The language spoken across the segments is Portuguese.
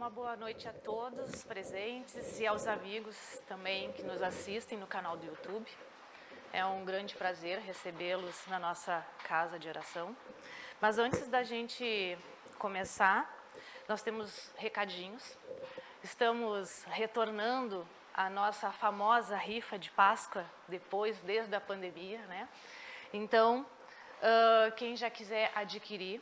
uma boa noite a todos os presentes e aos amigos também que nos assistem no canal do YouTube. É um grande prazer recebê-los na nossa casa de oração. Mas antes da gente começar, nós temos recadinhos. Estamos retornando à nossa famosa rifa de Páscoa, desde a pandemia, né? Então, quem já quiser adquirir,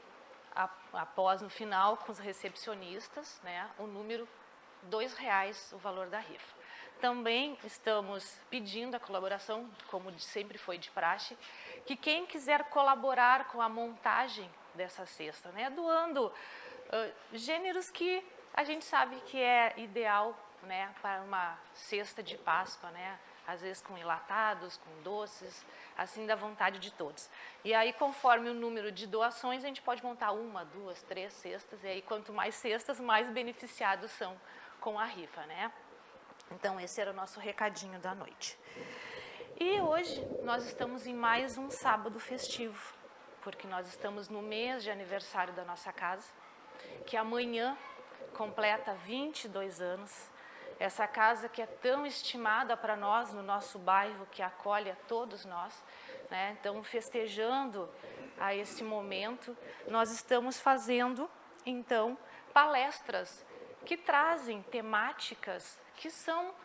após no final com os recepcionistas, né, o número R$2 o valor da rifa. Também estamos pedindo a colaboração, como sempre foi de praxe, que quem quiser colaborar com a montagem dessa cesta, né, doando gêneros que a gente sabe que é ideal, né, para uma cesta de Páscoa, né, às vezes com enlatados, com doces, assim da vontade de todos. E aí, conforme o número de doações, a gente pode montar 1, 2, 3 cestas, e aí quanto mais cestas, mais beneficiados são com a rifa, né? Então, esse era o nosso recadinho da noite. E hoje, nós estamos em mais um sábado festivo, porque nós estamos no mês de aniversário da nossa casa, que amanhã completa 22 anos, essa casa que é tão estimada para nós, no nosso bairro, que acolhe a todos nós, né? Então, festejando a esse momento, nós estamos fazendo, então, palestras que trazem temáticas que são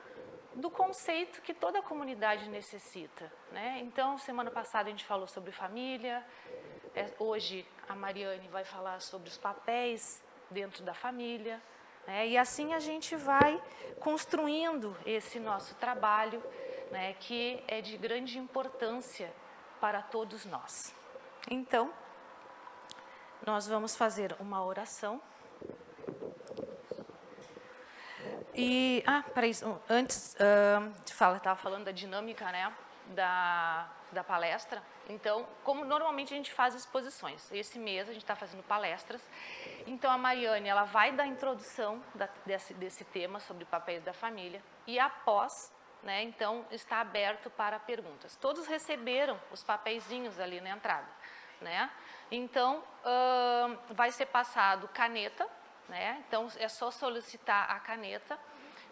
do conceito que toda a comunidade necessita, né? Então, semana passada a gente falou sobre família, hoje a Mariane vai falar sobre os papéis dentro da família, né? E assim a gente vai construindo esse nosso trabalho, né, que é de grande importância para todos nós. Então, nós vamos fazer uma oração. E, para isso, antes de falar, estava falando da dinâmica, né, da palestra. Então, como normalmente a gente faz exposições, esse mês a gente está fazendo palestras. Então, a Mariane, ela vai dar a introdução desse tema sobre papéis da família e após, né, então, está aberto para perguntas. Todos receberam os papeizinhos ali na entrada, né? Então, vai ser passado caneta, né? Então, é só solicitar a caneta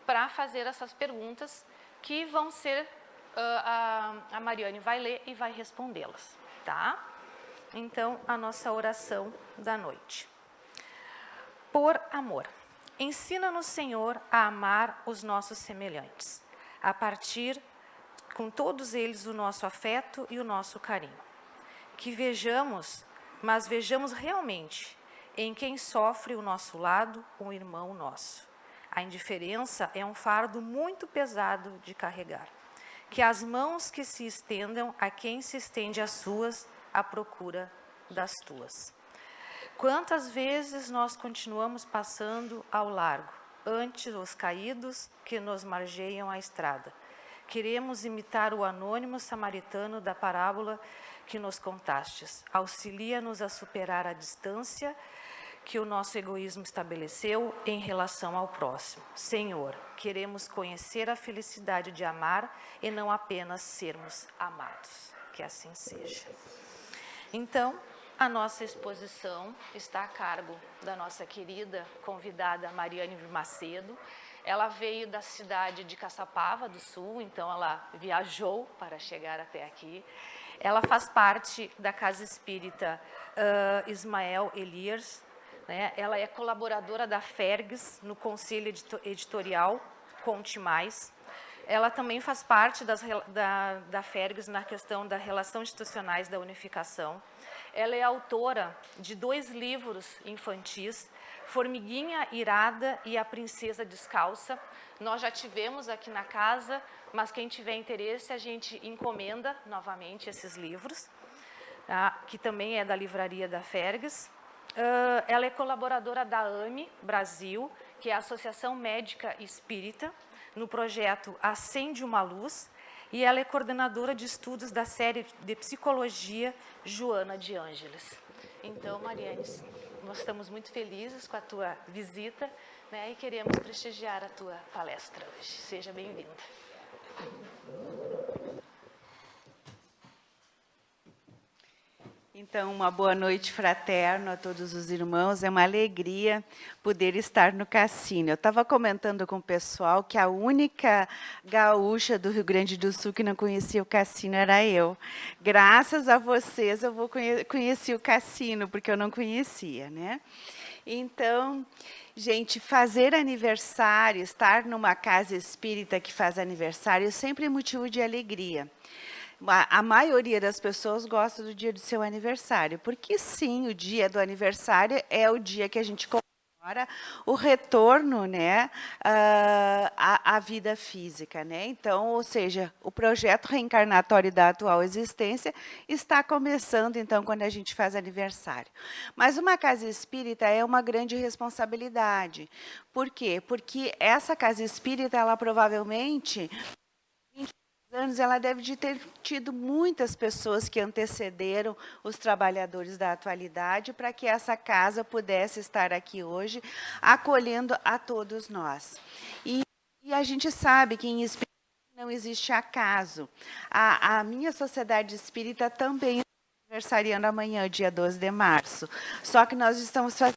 para fazer essas perguntas que vão ser, a Mariane vai ler e vai respondê-las, tá? Então, a nossa oração da noite. Por amor, ensina-nos, Senhor, a amar os nossos semelhantes, a partir com todos eles o nosso afeto e o nosso carinho. Que vejamos, mas vejamos realmente em quem sofre o nosso lado, um irmão nosso. A indiferença é um fardo muito pesado de carregar. Que as mãos que se estendam a quem se estende as suas, à procura das tuas. Quantas vezes nós continuamos passando ao largo, antes os caídos que nos margeiam a estrada. Queremos imitar o anônimo samaritano da parábola que nos contastes. Auxilia-nos a superar a distância que o nosso egoísmo estabeleceu em relação ao próximo. Senhor, queremos conhecer a felicidade de amar e não apenas sermos amados. Que assim seja. Então, a nossa exposição está a cargo da nossa querida convidada Mariane Macedo. Ela veio da cidade de Caçapava do Sul, então ela viajou para chegar até aqui. Ela faz parte da Casa Espírita Ismael Elias, né? Ela é colaboradora da Fergs no Conselho Editorial Conte Mais. Ela também faz parte da Fergs na questão da relação institucionais da unificação. Ela é autora de 2 livros infantis, Formiguinha Irada e A Princesa Descalça. Nós já tivemos aqui na casa, mas quem tiver interesse, a gente encomenda novamente esses livros, tá? Que também é da livraria da Fergs. Ela é colaboradora da AME Brasil, que é a Associação Médica Espírita, no projeto Acende uma Luz, e ela é coordenadora de estudos da série de Psicologia Joana de Ângeles. Então, Mariane, nós estamos muito felizes com a tua visita, né, e queremos prestigiar a tua palestra hoje. Seja bem-vinda. Então, uma boa noite fraterna a todos os irmãos. É uma alegria poder estar no cassino. Eu estava comentando com o pessoal que a única gaúcha do Rio Grande do Sul que não conhecia o cassino era eu. Graças a vocês eu vou conheci o cassino, porque eu não conhecia, né? Então, gente, fazer aniversário, estar numa casa espírita que faz aniversário sempre é motivo de alegria. A maioria das pessoas gosta do dia do seu aniversário, porque sim, o dia do aniversário é o dia que a gente comemora o retorno, né, à vida física, né? Então, ou seja, o projeto reencarnatório da atual existência está começando, então, quando a gente faz aniversário. Mas uma casa espírita é uma grande responsabilidade. Por quê? Porque essa casa espírita, ela provavelmente anos, ela deve de ter tido muitas pessoas que antecederam os trabalhadores da atualidade para que essa casa pudesse estar aqui hoje, acolhendo a todos nós. E a gente sabe que em espírito não existe acaso. A minha sociedade espírita também está aniversariando amanhã, dia 12 de março. Só que nós estamos fazendo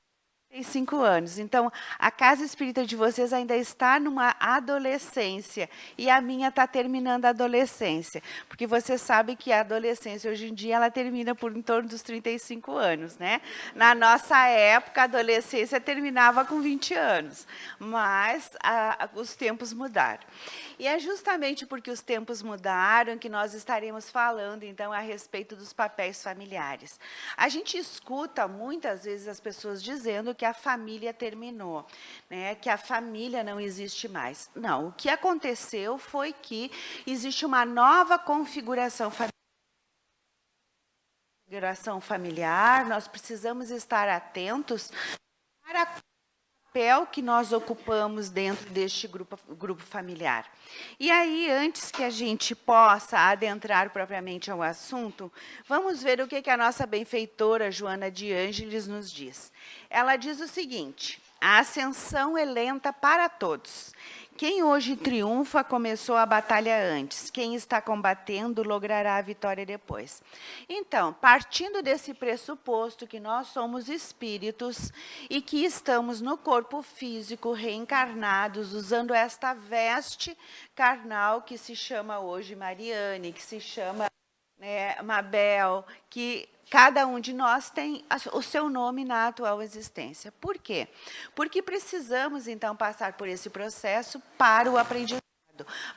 5 anos. Então, a casa espírita de vocês ainda está numa adolescência e a minha está terminando a adolescência, porque você sabe que a adolescência hoje em dia ela termina por em torno dos 35 anos, né? Na nossa época, a adolescência terminava com 20 anos, mas os tempos mudaram. E é justamente porque os tempos mudaram que nós estaremos falando, então, a respeito dos papéis familiares. A gente escuta muitas vezes as pessoas dizendo que a família terminou, né? Que a família não existe mais. Não, o que aconteceu foi que existe uma nova configuração familiar, nós precisamos estar atentos para o papel que nós ocupamos dentro deste grupo familiar. E aí, antes que a gente possa adentrar propriamente ao assunto, vamos ver o que a nossa benfeitora Joana de Ângeles nos diz. Ela diz o seguinte: a ascensão é lenta para todos. Quem hoje triunfa começou a batalha antes. Quem está combatendo logrará a vitória depois. Então, partindo desse pressuposto que nós somos espíritos e que estamos no corpo físico reencarnados, usando esta veste carnal que se chama hoje Mariane, que se chama, né, Mabel, que cada um de nós tem o seu nome na atual existência. Por quê? Porque precisamos, então, passar por esse processo para o aprendizado,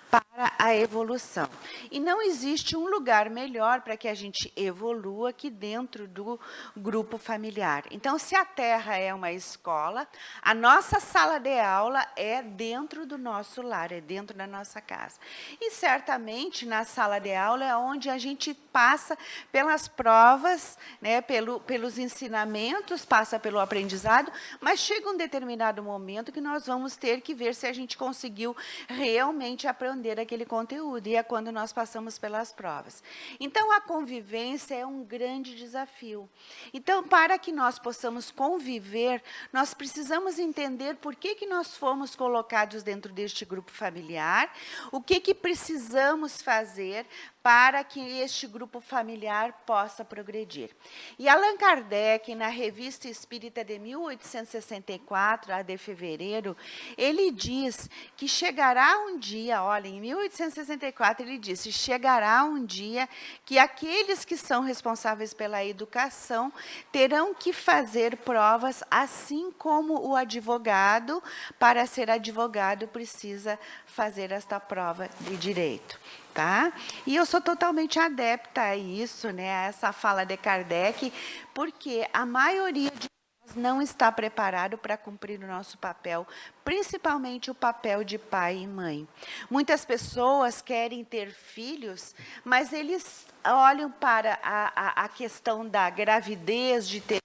para a evolução. E não existe um lugar melhor para que a gente evolua que dentro do grupo familiar. Então, se a Terra é uma escola, a nossa sala de aula é dentro do nosso lar, é dentro da nossa casa. E certamente na sala de aula é onde a gente passa pelas provas, né, pelos ensinamentos, passa pelo aprendizado, mas chega um determinado momento que nós vamos ter que ver se a gente conseguiu realmente aprender aquele conteúdo, e é quando nós passamos pelas provas. Então, a convivência é um grande desafio. Então, para que nós possamos conviver, nós precisamos entender por que nós fomos colocados dentro deste grupo familiar, o que precisamos fazer para que este grupo familiar possa progredir. E Allan Kardec, na Revista Espírita de 1864, a de fevereiro, ele diz que chegará um dia, olha, em 1864 ele disse, chegará um dia que aqueles que são responsáveis pela educação terão que fazer provas, assim como o advogado, para ser advogado, precisa fazer esta prova de direito. Tá? E eu sou totalmente adepta a isso, né, a essa fala de Kardec, porque a maioria de nós não está preparado para cumprir o nosso papel, principalmente o papel de pai e mãe. Muitas pessoas querem ter filhos, mas eles olham para a questão da gravidez, de ter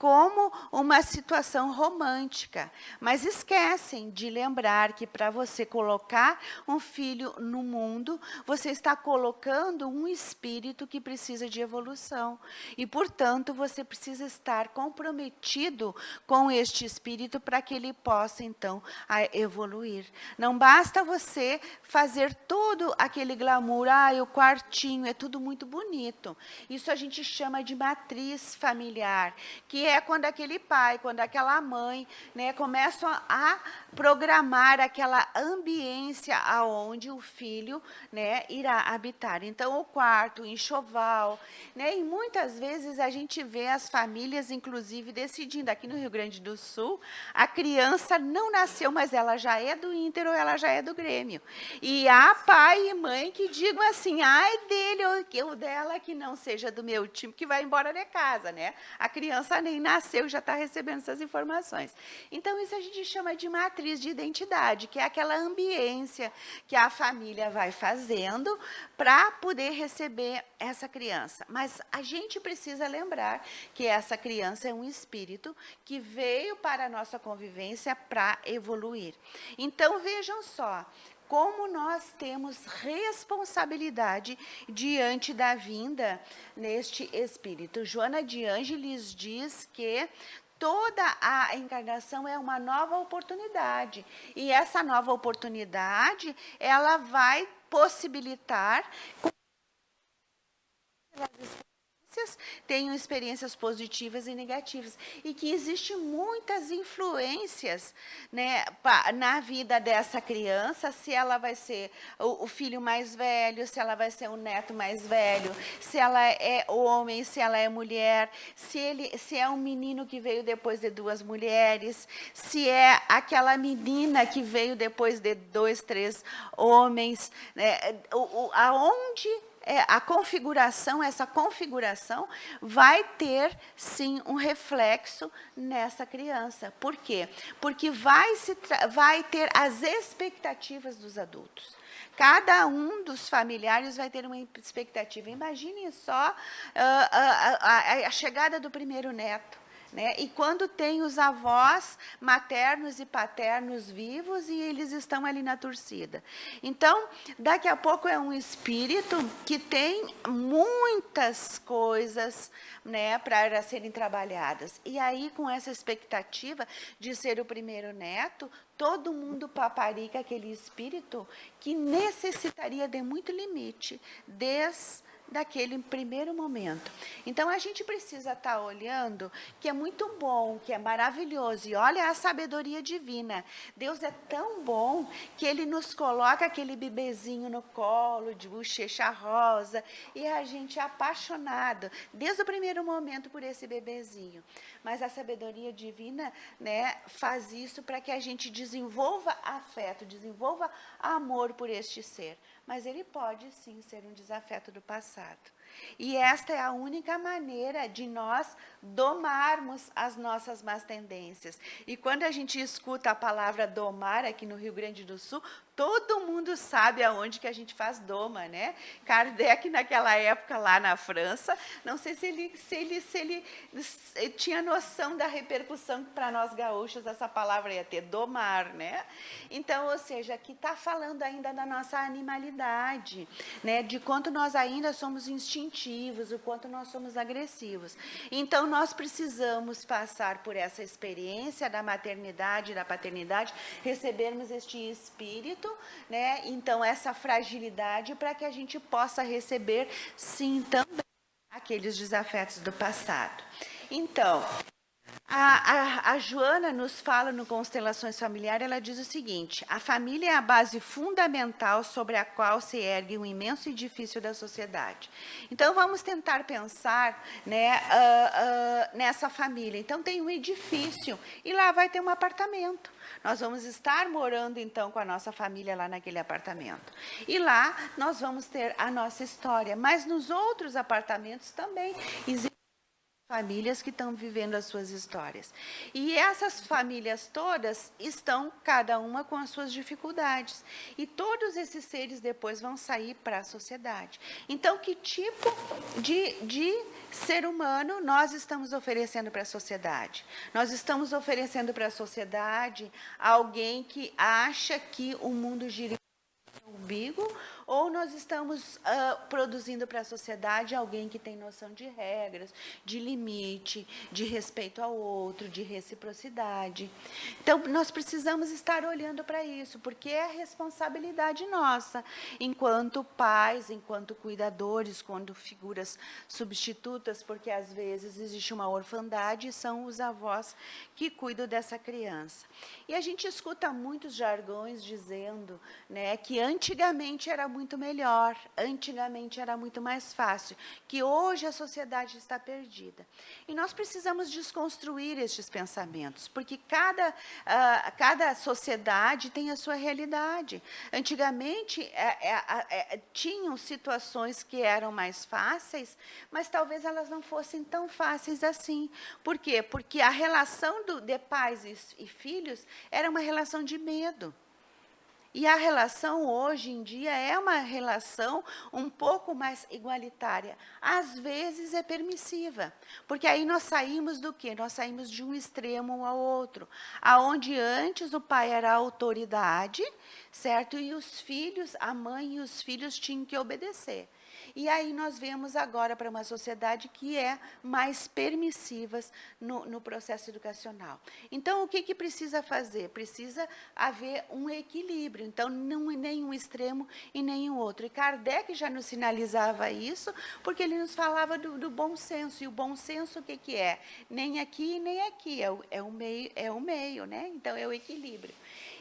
como uma situação romântica, mas esquecem de lembrar que para você colocar um filho no mundo, você está colocando um espírito que precisa de evolução. E, portanto, você precisa estar comprometido com este espírito para que ele possa, então, evoluir. Não basta você fazer todo aquele glamour, o quartinho, é tudo muito bonito. Isso a gente chama de matriz familiar, que é quando aquele pai, quando aquela mãe, né, começam a programar aquela ambiência aonde o filho, né, irá habitar. Então, o quarto, o enxoval, né, e muitas vezes a gente vê as famílias, inclusive, decidindo, aqui no Rio Grande do Sul, a criança não nasceu, mas ela já é do Inter ou ela já é do Grêmio. E há pai e mãe que digam assim, ai dele ou dela que não seja do meu time, que vai embora de casa, né? A criança nem nasceu, já está recebendo essas informações. Então, isso a gente chama de matriz de identidade, que é aquela ambiência que a família vai fazendo para poder receber essa criança. Mas a gente precisa lembrar que essa criança é um espírito que veio para a nossa convivência para evoluir. Então, vejam só, como nós temos responsabilidade diante da vinda neste espírito. Joana de Ângeles diz que toda a encarnação é uma nova oportunidade. E essa nova oportunidade, ela vai possibilitar tenham experiências positivas e negativas, e que existem muitas influências, né, na vida dessa criança, se ela vai ser o filho mais velho, se ela vai ser o neto mais velho, se ela é homem, se ela é mulher, se é um menino que veio depois de 2 mulheres, se é aquela menina que veio depois de 2, 3 homens, né, aonde essa configuração vai ter, sim, um reflexo nessa criança. Por quê? Porque vai ter as expectativas dos adultos. Cada um dos familiares vai ter uma expectativa. Imaginem só a chegada do primeiro neto. Né? E quando tem os avós maternos e paternos vivos e eles estão ali na torcida. Então, daqui a pouco é um espírito que tem muitas coisas, né, para serem trabalhadas. E aí, com essa expectativa de ser o primeiro neto, todo mundo paparica aquele espírito que necessitaria de muito limite, daquele primeiro momento. Então, a gente precisa estar olhando que é muito bom, que é maravilhoso. E olha a sabedoria divina. Deus é tão bom que Ele nos coloca aquele bebezinho no colo, de bochecha rosa, e a gente é apaixonado, desde o primeiro momento, por esse bebezinho. Mas a sabedoria divina, né, faz isso para que a gente desenvolva afeto, desenvolva amor por este ser. Mas ele pode, sim, ser um desafeto do passado. E esta é a única maneira de nós domarmos as nossas más tendências. E quando a gente escuta a palavra domar aqui no Rio Grande do Sul, todo mundo sabe aonde que a gente faz doma, né? Kardec, naquela época, lá na França, não sei se ele tinha noção da repercussão que para nós gaúchos essa palavra ia ter, domar, né? Então, ou seja, aqui está falando ainda da nossa animalidade, né? De quanto nós ainda somos instintivos, o quanto nós somos agressivos. Então, nós precisamos passar por essa experiência da maternidade e da paternidade, recebermos este espírito, né? Então, essa fragilidade para que a gente possa receber, sim, também aqueles desafetos do passado. Então, a Joana nos fala no Constelações Familiares, ela diz o seguinte: a família é a base fundamental sobre a qual se ergue um imenso edifício da sociedade. Então, vamos tentar pensar, né, nessa família. Então, tem um edifício e lá vai ter um apartamento. Nós vamos estar morando, então, com a nossa família lá naquele apartamento. E lá nós vamos ter a nossa história. Mas nos outros apartamentos também existem famílias que estão vivendo as suas histórias. E essas famílias todas estão, cada uma com as suas dificuldades. E todos esses seres depois vão sair para a sociedade. Então, que tipo de ser humano nós estamos oferecendo para a sociedade? Nós estamos oferecendo para a sociedade alguém que acha que o mundo gira em umbigo, ou nós estamos produzindo para a sociedade alguém que tem noção de regras, de limite, de respeito ao outro, de reciprocidade. Então, nós precisamos estar olhando para isso, porque é responsabilidade nossa, enquanto pais, enquanto cuidadores, quando figuras substitutas, porque às vezes existe uma orfandade e são os avós que cuidam dessa criança. E a gente escuta muitos jargões dizendo, né, que antigamente era muito melhor, antigamente era muito mais fácil, que hoje a sociedade está perdida. E nós precisamos desconstruir estes pensamentos, porque cada sociedade tem a sua realidade. Antigamente, tinham situações que eram mais fáceis, mas talvez elas não fossem tão fáceis assim. Por quê? Porque a relação de pais e filhos era uma relação de medo. E a relação, hoje em dia, é uma relação um pouco mais igualitária. Às vezes é permissiva, porque aí nós saímos do quê? Nós saímos de um extremo ao outro, aonde antes o pai era a autoridade, certo? E os filhos, a mãe e os filhos tinham que obedecer. E aí nós vemos agora para uma sociedade que é mais permissiva no processo educacional. Então, o que precisa fazer? Precisa haver um equilíbrio. Então, não é nem um extremo e nem o outro. E Kardec já nos sinalizava isso, porque ele nos falava do bom senso. E o bom senso, o que é? Nem aqui, nem aqui. É o meio, né? Então, é o equilíbrio.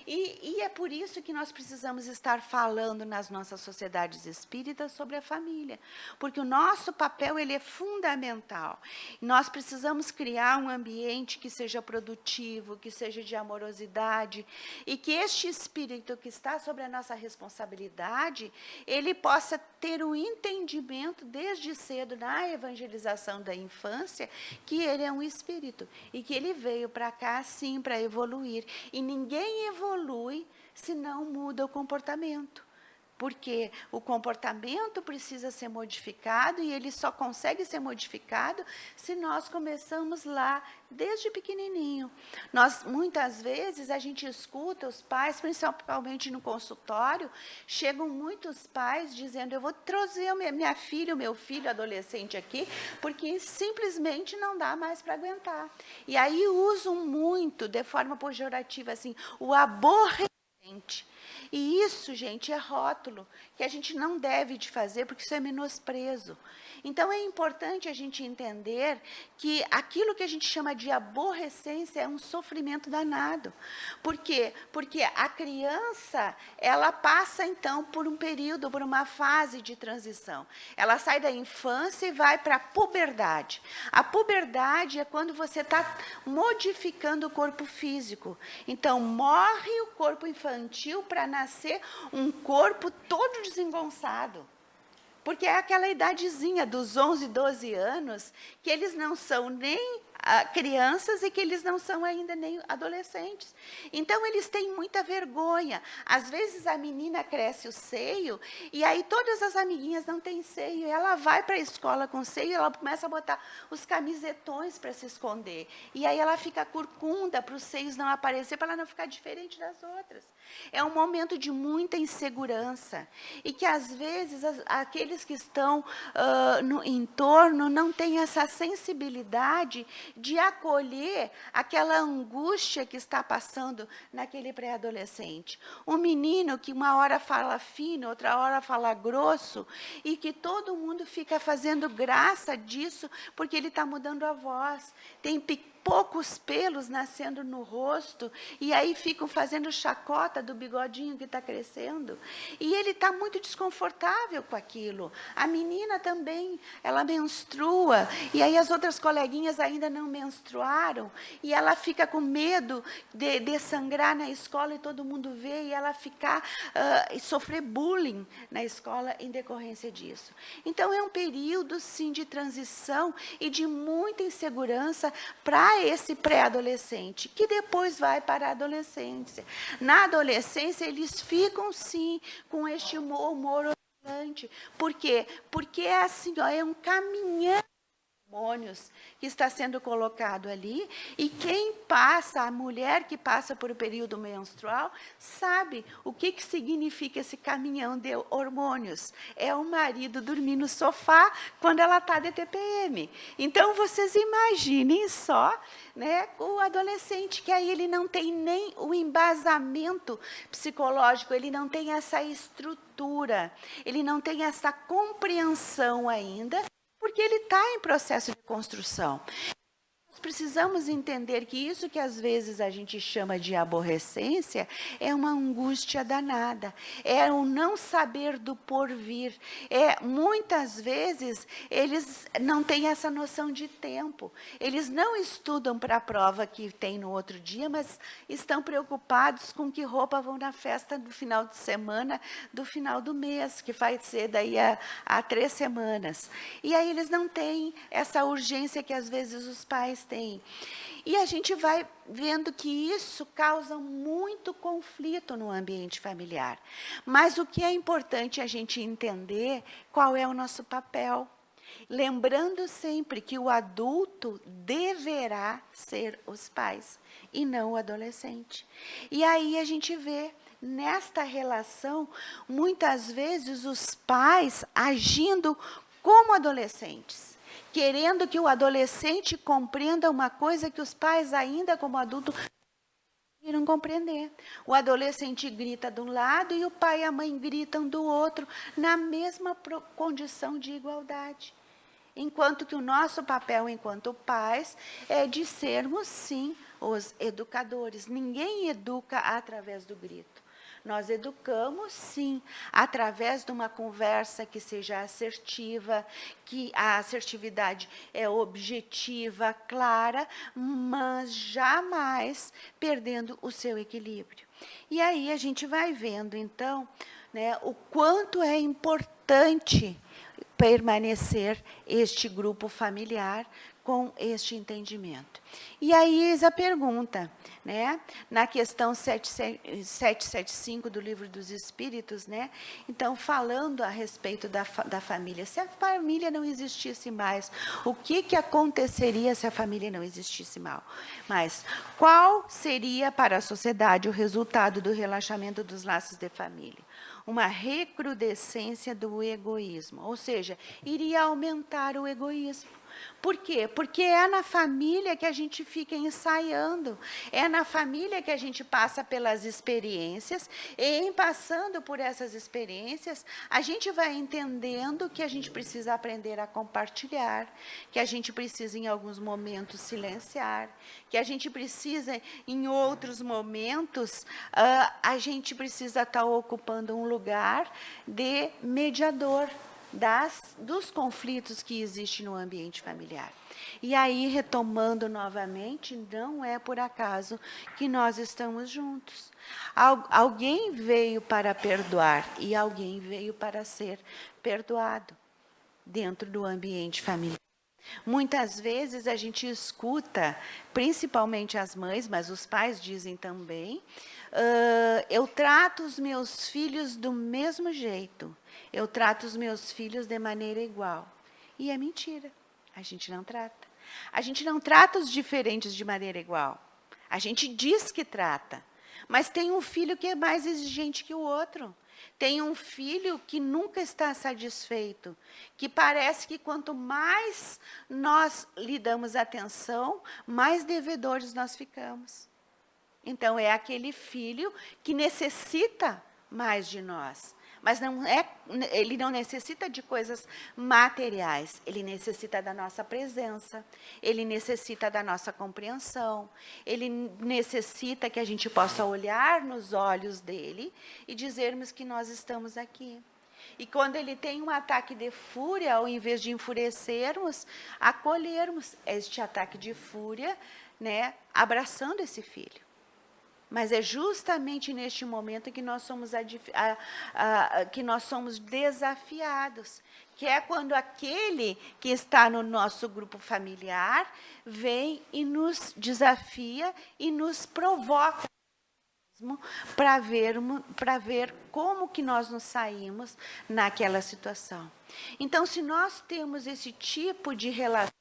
E é por isso que nós precisamos estar falando nas nossas sociedades espíritas sobre a família, porque o nosso papel ele é fundamental. Nós precisamos criar um ambiente que seja produtivo, que seja de amorosidade, e que este espírito que está sobre a nossa responsabilidade, ele possa ter um entendimento desde cedo na evangelização da infância, que ele é um espírito, e que ele veio para cá, sim, para evoluir. E ninguém evolui se não muda o comportamento. Porque o comportamento precisa ser modificado e ele só consegue ser modificado se nós começamos lá, desde pequenininho. Muitas vezes, a gente escuta os pais, principalmente no consultório, chegam muitos pais dizendo, eu vou trazer minha filha, o meu filho adolescente aqui, porque simplesmente não dá mais para aguentar. E aí usam muito, de forma pejorativa, assim, o aborrecente. E isso, gente, é rótulo, que a gente não deve de fazer, porque isso é menosprezo. Então, é importante a gente entender que aquilo que a gente chama de aborrecência é um sofrimento danado. Por quê? Porque a criança, ela passa, então, por um período, por uma fase de transição. Ela sai da infância e vai para a puberdade. A puberdade é quando você está modificando o corpo físico. Então, morre o corpo infantil para nascer um corpo todo desengonçado. Porque é aquela idadezinha dos 11, 12 anos, que eles não são nem crianças e que eles não são ainda nem adolescentes. Então, eles têm muita vergonha. Às vezes, a menina cresce o seio, e aí todas as amiguinhas não têm seio. Ela vai para a escola com seio, ela começa a botar os camisetões para se esconder. E aí ela fica corcunda para os seios não aparecer, para ela não ficar diferente das outras. É um momento de muita insegurança. E que, às vezes, aqueles que estão no entorno não têm essa sensibilidade de acolher aquela angústia que está passando naquele pré-adolescente. Um menino que uma hora fala fino, outra hora fala grosso, e que todo mundo fica fazendo graça disso, porque ele está mudando a voz. Tem poucos pelos nascendo no rosto, e aí ficam fazendo chacota do bigodinho que está crescendo. E ele está muito desconfortável com aquilo. A menina também, ela menstrua, e aí as outras coleguinhas ainda não menstruaram, e ela fica com medo de sangrar na escola e todo mundo vê, e ela ficar, sofrer bullying na escola em decorrência disso. Então, é um período, sim, de transição e de muita insegurança para esse pré-adolescente, que depois vai para a adolescência. Na adolescência, eles ficam, sim, com este humor oscilante. Por quê? Porque é assim, ó, é um caminhão hormônios que está sendo colocado ali, e quem passa, a mulher que passa por o período menstrual, sabe o que significa esse caminhão de hormônios. É o marido dormir no sofá quando ela está de TPM. Então, vocês imaginem só, né, o adolescente, que aí ele não tem nem o embasamento psicológico, ele não tem essa estrutura, ele não tem essa compreensão ainda, porque ele está em processo de construção. Nós precisamos entender que isso que às vezes a gente chama de aborrecência é uma angústia danada, é o não saber do porvir. Muitas vezes eles não têm essa noção de tempo, eles não estudam para a prova que tem no outro dia, mas estão preocupados com que roupa vão na festa do final de semana, do final do mês, que vai ser daí a 3 semanas. E aí eles não têm essa urgência que às vezes os pais têm. E a gente vai vendo que isso causa muito conflito no ambiente familiar. Mas o que é importante a gente entender qual é o nosso papel. Lembrando sempre que o adulto deverá ser os pais e não o adolescente. E aí a gente vê nesta relação, muitas vezes os pais agindo como adolescentes, querendo que o adolescente compreenda uma coisa que os pais ainda como adultos não compreender. O adolescente grita de um lado e o pai e a mãe gritam do outro, na mesma condição de igualdade. Enquanto que o nosso papel enquanto pais é de sermos, sim, os educadores. Ninguém educa através do grito. Nós educamos, sim, através de uma conversa que seja assertiva, que a assertividade é objetiva, clara, mas jamais perdendo o seu equilíbrio. E aí a gente vai vendo, então, né, o quanto é importante permanecer este grupo familiar com este entendimento. E aí, eis a pergunta, né? Na questão 775 do Livro dos Espíritos, né? Então, falando a respeito da família, se a família não existisse mais, o que aconteceria se a família não existisse mais? Qual seria para a sociedade o resultado do relaxamento dos laços de família? Uma recrudescência do egoísmo, ou seja, iria aumentar o egoísmo. Por quê? Porque é na família que a gente fica ensaiando, é na família que a gente passa pelas experiências, e em passando por essas experiências, a gente vai entendendo que a gente precisa aprender a compartilhar, que a gente precisa, em alguns momentos, silenciar, que a gente precisa, em outros momentos, a gente precisa estar ocupando um lugar de mediador dos conflitos que existem no ambiente familiar. E aí, retomando novamente, não é por acaso que nós estamos juntos. Alguém veio para perdoar e alguém veio para ser perdoado dentro do ambiente familiar. Muitas vezes a gente escuta, principalmente as mães, mas os pais dizem também, eu trato os meus filhos do mesmo jeito, eu trato os meus filhos de maneira igual. E é mentira, a gente não trata. A gente não trata os diferentes de maneira igual. A gente diz que trata, mas tem um filho que é mais exigente que o outro. Tem um filho que nunca está satisfeito, que parece que quanto mais nós lhe damos atenção, mais devedores nós ficamos. Então, é aquele filho que necessita mais de nós. Mas ele não necessita de coisas materiais, ele necessita da nossa presença, ele necessita da nossa compreensão, ele necessita que a gente possa olhar nos olhos dele e dizermos que nós estamos aqui. E quando ele tem um ataque de fúria, ao invés de enfurecermos, acolhermos este ataque de fúria, né, abraçando esse filho. Mas é justamente neste momento que nós somos desafiados, que é quando aquele que está no nosso grupo familiar vem e nos desafia e nos provoca para ver como que nós nos saímos naquela situação. Então, se nós temos esse tipo de relação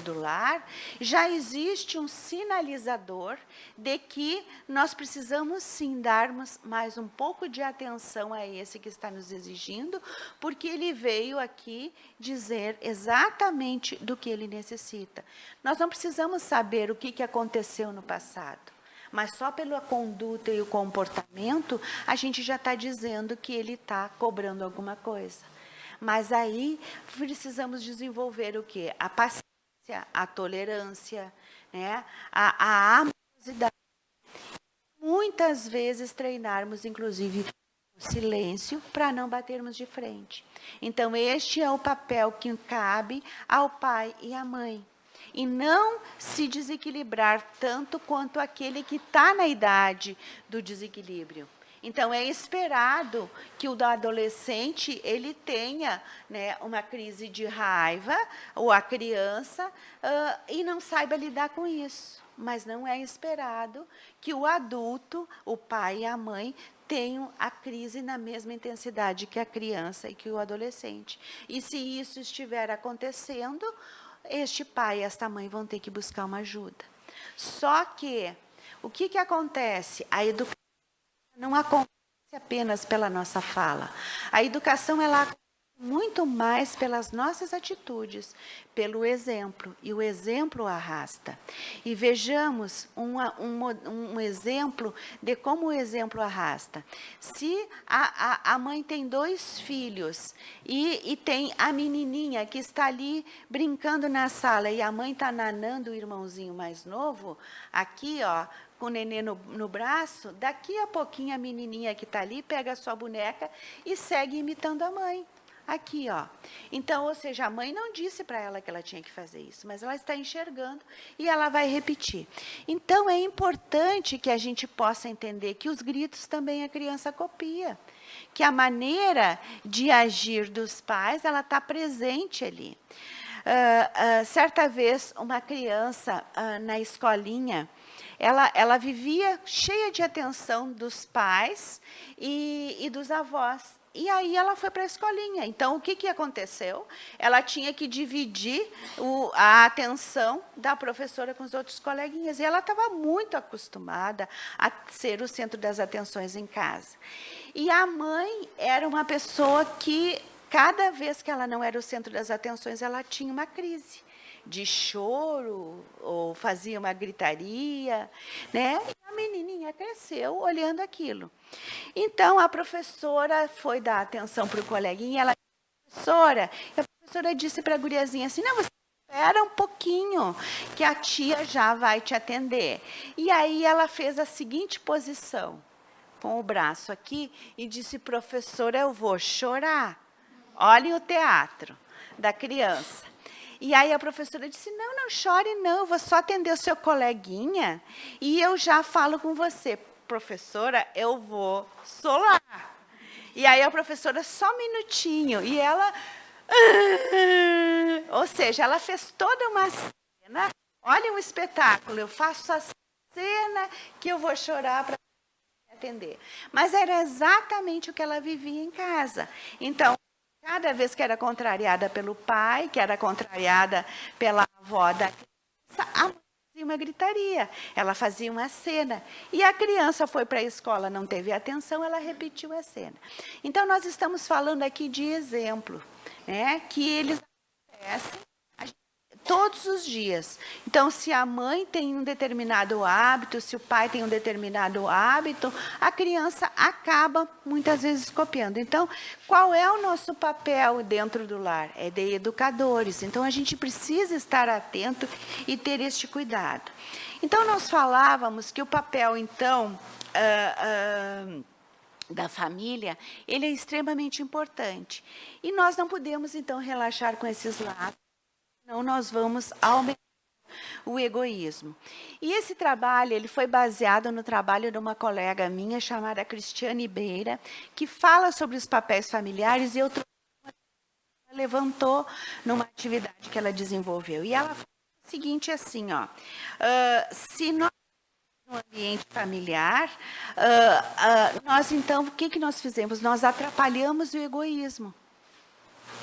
do lar, já existe um sinalizador de que nós precisamos sim darmos mais um pouco de atenção a esse que está nos exigindo, porque ele veio aqui dizer exatamente do que ele necessita. Nós não precisamos saber o que aconteceu no passado, mas só pela conduta e o comportamento, a gente já está dizendo que ele está cobrando alguma coisa. Mas aí precisamos desenvolver o quê? A paciência, a tolerância, né? a amorosidade. Muitas vezes treinarmos, inclusive, o silêncio para não batermos de frente. Então, este é o papel que cabe ao pai e à mãe. E não se desequilibrar tanto quanto aquele que está na idade do desequilíbrio. Então, é esperado que o adolescente ele tenha, né, uma crise de raiva, ou a criança, e não saiba lidar com isso. Mas não é esperado que o adulto, o pai e a mãe, tenham a crise na mesma intensidade que a criança e que o adolescente. E se isso estiver acontecendo, este pai e esta mãe vão ter que buscar uma ajuda. Só que, o que acontece? A educação não acontece apenas pela nossa fala. A educação, ela acontece muito mais pelas nossas atitudes, pelo exemplo. E o exemplo arrasta. E vejamos um exemplo de como o exemplo arrasta. Se a mãe tem 2 filhos e tem a menininha que está ali brincando na sala e a mãe está nanando o irmãozinho mais novo, aqui, ó, com o nenê no braço, daqui a pouquinho a menininha que está ali pega a sua boneca e segue imitando a mãe. Aqui, ó. Então, ou seja, a mãe não disse para ela que ela tinha que fazer isso, mas ela está enxergando e ela vai repetir. Então, é importante que a gente possa entender que os gritos também a criança copia, que a maneira de agir dos pais, ela está presente ali. Certa vez, uma criança na escolinha, ela vivia cheia de atenção dos pais e dos avós. E aí ela foi para a escolinha. Então, o que aconteceu? Ela tinha que dividir a atenção da professora com os outros coleguinhas. E ela estava muito acostumada a ser o centro das atenções em casa. E a mãe era uma pessoa que, cada vez que ela não era o centro das atenções, ela tinha uma crise de choro, ou fazia uma gritaria, né? E a menininha cresceu olhando aquilo. Então, a professora foi dar atenção para o coleguinha, ela disse, a professora disse para a guriazinha assim, não, você espera um pouquinho, que a tia já vai te atender. E aí ela fez a seguinte posição, com o braço aqui, e disse, professora, eu vou chorar. Olhem o teatro da criança. E aí a professora disse, não chore não, eu vou só atender o seu coleguinha e eu já falo com você. Professora, eu vou solar. E aí a professora, só um minutinho, e ela... Ou seja, ela fez toda uma cena, olha o espetáculo, eu faço a cena que eu vou chorar para atender. Mas era exatamente o que ela vivia em casa. Então, cada vez que era contrariada pelo pai, que era contrariada pela avó da criança, a mãe fazia uma gritaria, ela fazia uma cena. E a criança foi para a escola, não teve atenção, ela repetiu a cena. Então, nós estamos falando aqui de exemplo, né, que eles acontecem. todos os dias. Então, se a mãe tem um determinado hábito, se o pai tem um determinado hábito, a criança acaba, muitas vezes, copiando. Então, qual é o nosso papel dentro do lar? É de educadores. Então, a gente precisa estar atento e ter este cuidado. Então, nós falávamos que o papel, então, da família, ele é extremamente importante. E nós não podemos, então, relaxar com esses laços, senão nós vamos aumentar o egoísmo. E esse trabalho, ele foi baseado no trabalho de uma colega minha, chamada Cristiane Beira, que fala sobre os papéis familiares, e ela levantou numa atividade que ela desenvolveu. E ela falou o seguinte, assim, se nós no ambiente familiar, nós, então, o que nós fizemos? Nós atrapalhamos o egoísmo.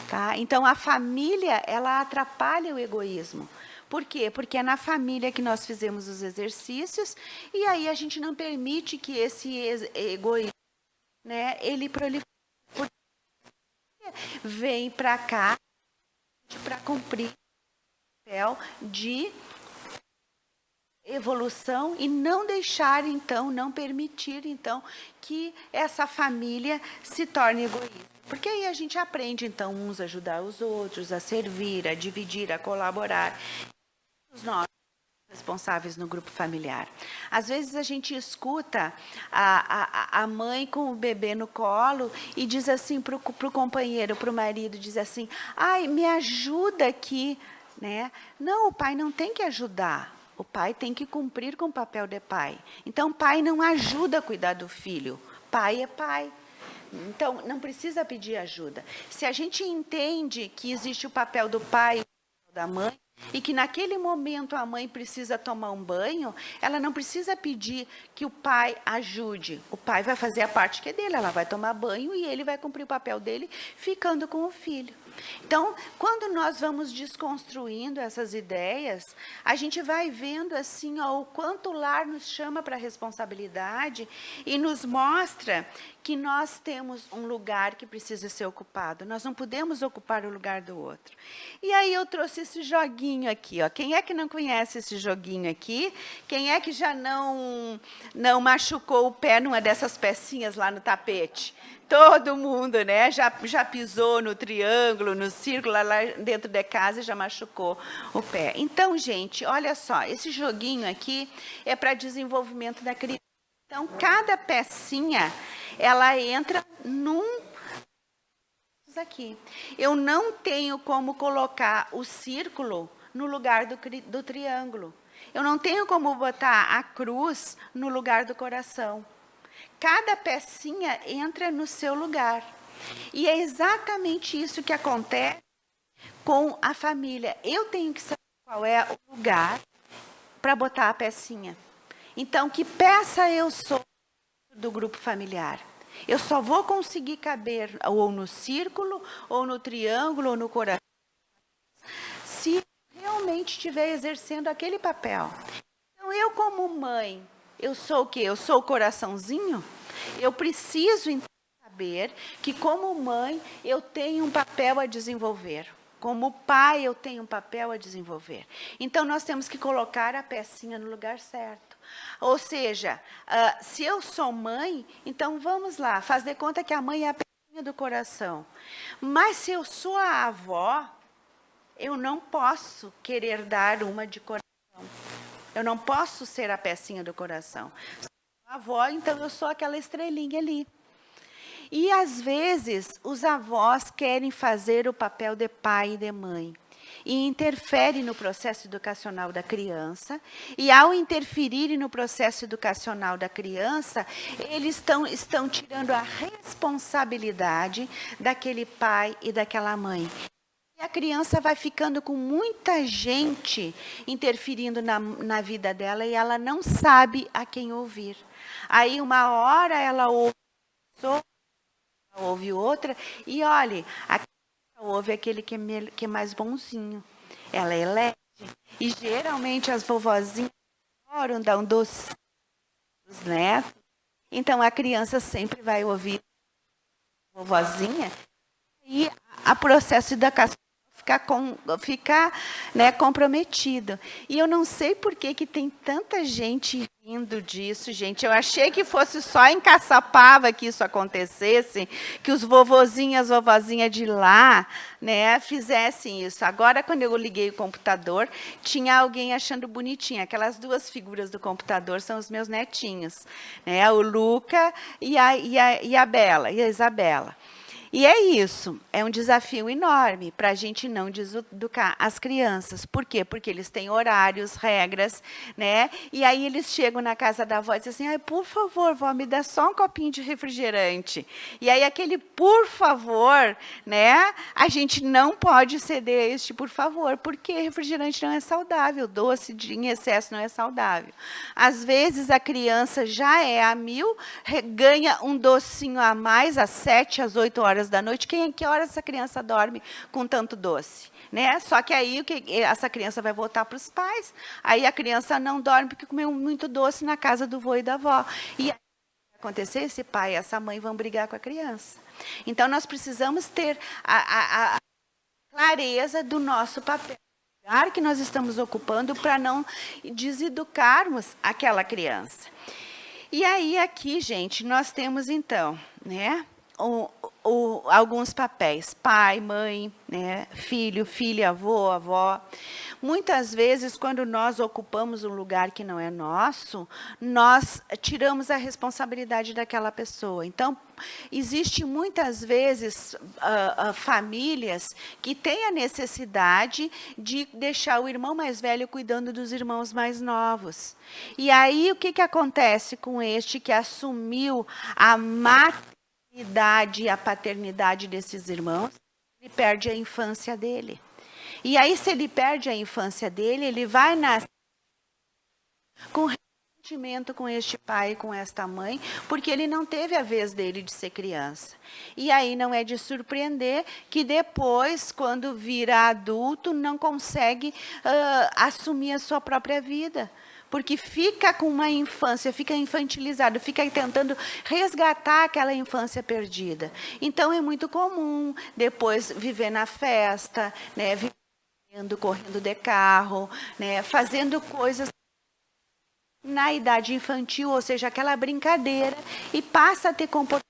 Tá? Então, a família, ela atrapalha o egoísmo. Por quê? Porque é na família que nós fizemos os exercícios, e aí a gente não permite que esse egoísmo, né, ele prolifere. Vem para cá para cumprir o papel de evolução e não deixar, então, não permitir, então, que essa família se torne egoísta. Porque aí a gente aprende, então, uns a ajudar os outros, a servir, a dividir, a colaborar. Nós responsáveis no grupo familiar. Às vezes a gente escuta a mãe com o bebê no colo e diz assim para o companheiro, para o marido, diz assim, ai, me ajuda aqui, né? Não, o pai não tem que ajudar. O pai tem que cumprir com o papel de pai. Então, o pai não ajuda a cuidar do filho. Pai é pai. Então, não precisa pedir ajuda. Se a gente entende que existe o papel do pai e o papel da mãe, e que naquele momento a mãe precisa tomar um banho, ela não precisa pedir que o pai ajude. O pai vai fazer a parte que é dele, ela vai tomar banho e ele vai cumprir o papel dele, ficando com o filho. Então, quando nós vamos desconstruindo essas ideias, a gente vai vendo assim, o quanto o lar nos chama para a responsabilidade e nos mostra que nós temos um lugar que precisa ser ocupado. Nós não podemos ocupar o lugar do outro. E aí eu trouxe esse joguinho aqui. Quem é que não conhece esse joguinho aqui? Quem é que já não machucou o pé numa dessas pecinhas lá no tapete? Todo mundo, né? Já pisou no triângulo, no círculo, lá dentro de casa e já machucou o pé. Então, gente, olha só, esse joguinho aqui é para desenvolvimento da criança. Então, cada pecinha, ela entra num aqui. Eu não tenho como colocar o círculo no lugar do triângulo. Eu não tenho como botar a cruz no lugar do coração. Cada pecinha entra no seu lugar. E é exatamente isso que acontece com a família. Eu tenho que saber qual é o lugar para botar a pecinha. Então, que peça eu sou do grupo familiar? Eu só vou conseguir caber ou no círculo, ou no triângulo, ou no coração, se realmente estiver exercendo aquele papel. Então, eu como mãe, eu sou o quê? Eu sou o coraçãozinho? Eu preciso então saber que como mãe eu tenho um papel a desenvolver. Como pai eu tenho um papel a desenvolver. Então nós temos que colocar a pecinha no lugar certo. Ou seja, se eu sou mãe, então vamos lá, faz de conta que a mãe é a pecinha do coração. Mas se eu sou a avó, eu não posso querer dar uma de coração. Eu não posso ser a pecinha do coração. Se eu sou a avó, então eu sou aquela estrelinha ali. E, às vezes, os avós querem fazer o papel de pai e de mãe. E interferem no processo educacional da criança. E, ao interferirem no processo educacional da criança, eles estão tirando a responsabilidade daquele pai e daquela mãe. E a criança vai ficando com muita gente interferindo na vida dela e ela não sabe a quem ouvir. Aí, uma hora, ela ouve outra, e olhe, a criança ouve aquele que é mais bonzinho. Ela elege. E, geralmente, as vovozinhas adoram dar um doce aos netos. Então, a criança sempre vai ouvir a vovozinha. E o processo educacional ficar né, comprometido. E eu não sei por que tem tanta gente rindo disso, gente. Eu achei que fosse só em Caçapava que isso acontecesse, que os vovozinhos e as vovozinhas de lá né, fizessem isso. Agora, quando eu liguei o computador, tinha alguém achando bonitinho. Aquelas duas figuras do computador são os meus netinhos, né, o Luca e a Bela, e a Isabela. E é isso, é um desafio enorme para a gente não deseducar as crianças. Por quê? Porque eles têm horários, regras, né? E aí eles chegam na casa da avó e dizem assim, por favor, vó, me dá só um copinho de refrigerante. E aí aquele por favor, né? A gente não pode ceder a este por favor, porque refrigerante não é saudável, doce em excesso não é saudável. Às vezes a criança já é a 1000, ganha um docinho a mais às 7, às 8 horas da noite. Que horas essa criança dorme com tanto doce? Né? Só que aí essa criança vai voltar para os pais. Aí a criança não dorme porque comeu muito doce na casa do vô e da avó. E aí, acontecer, esse pai e essa mãe vão brigar com a criança. Então, nós precisamos ter a clareza do nosso papel, o lugar que nós estamos ocupando para não deseducarmos aquela criança. E aí, aqui, gente, nós temos, então, né, alguns papéis, pai, mãe, né, filho, filha, avô, avó. Muitas vezes, quando nós ocupamos um lugar que não é nosso, nós tiramos a responsabilidade daquela pessoa. Então, existe muitas vezes famílias que têm a necessidade de deixar o irmão mais velho cuidando dos irmãos mais novos. E aí, o que acontece com este que assumiu a maternidade e a paternidade desses irmãos? Ele perde a infância dele. E aí, se ele perde a infância dele, ele vai nascer com ressentimento com este pai, com esta mãe, porque ele não teve a vez dele de ser criança. E aí não é de surpreender que depois, quando vira adulto, não consegue assumir a sua própria vida. Porque fica com uma infância, fica infantilizado, fica tentando resgatar aquela infância perdida. Então, é muito comum depois viver na festa, né, correndo de carro, né, fazendo coisas na idade infantil, ou seja, aquela brincadeira, e passa a ter comportamento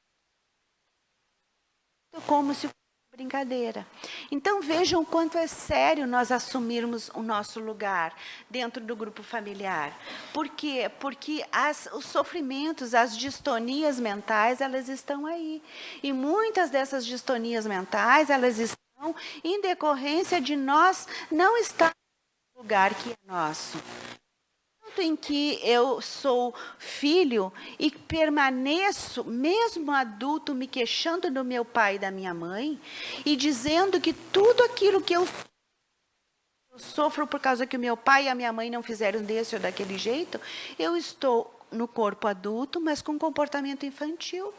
como se fosse brincadeira. Então, vejam quanto é sério nós assumirmos o nosso lugar dentro do grupo familiar. Por quê? Porque os sofrimentos, as distonias mentais, elas estão aí. E muitas dessas distonias mentais, elas estão em decorrência de nós não estar no lugar que é nosso. Em que eu sou filho e permaneço, mesmo adulto, me queixando do meu pai e da minha mãe, e dizendo que tudo aquilo que eu sofro por causa que o meu pai e a minha mãe não fizeram desse ou daquele jeito, eu estou no corpo adulto, mas com comportamento infantil.